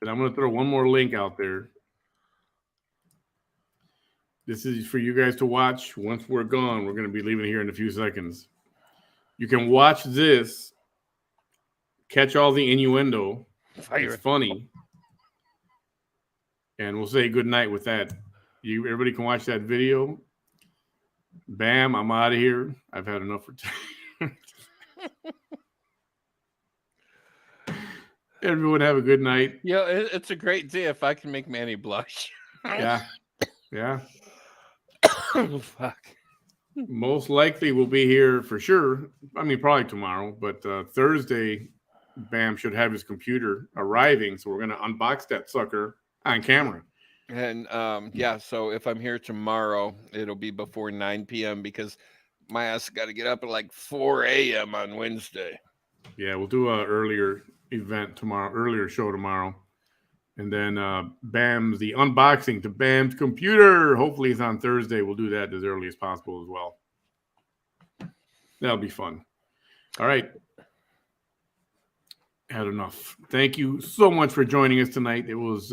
Speaker 1: then I'm going to throw one more link out there. This is for you guys to watch. Once we're gone, we're going to be leaving here in a few seconds. You can watch this, catch all the innuendo. It's funny. And we'll say good night with that. Everybody can watch that video. Bam, I'm out of here. I've had enough for today. Everyone have a good night.
Speaker 2: Yeah, it's a great day if I can make Manny blush.
Speaker 1: Yeah.
Speaker 2: Oh, fuck.
Speaker 1: Most likely we'll be here for sure. I mean, probably tomorrow, but Thursday, Bam should have his computer arriving, so we're going to unbox that sucker on camera.
Speaker 2: And yeah, so if I'm here tomorrow, it'll be before 9 p.m. because my ass got to get up at like 4 a.m. on Wednesday.
Speaker 1: Yeah, we'll do an earlier event tomorrow, earlier show tomorrow. And then the unboxing to Bam's computer. Hopefully it's on Thursday. We'll do that as early as possible as well. That'll be fun. All right. Had enough. Thank you so much for joining us tonight. It was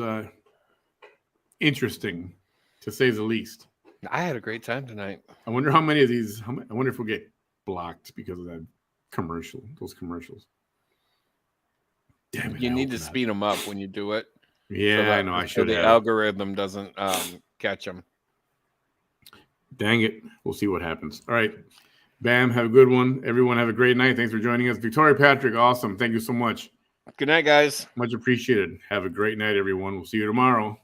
Speaker 1: interesting, to say the least.
Speaker 2: I had a great time tonight.
Speaker 1: I wonder how many of these, I wonder if we'll get blocked because of that commercial, those commercials. Damn it.
Speaker 2: You need to speed them up when you do it.
Speaker 1: Yeah,
Speaker 2: so
Speaker 1: I know. I should
Speaker 2: the
Speaker 1: have.
Speaker 2: algorithm doesn't catch them.
Speaker 1: Dang it. We'll see what happens. All right. Bam, have a good one. Everyone have a great night. Thanks for joining us. Victoria Patrick, awesome. Thank you so much.
Speaker 2: Good night, guys.
Speaker 1: Much appreciated. Have a great night, everyone. We'll see you tomorrow.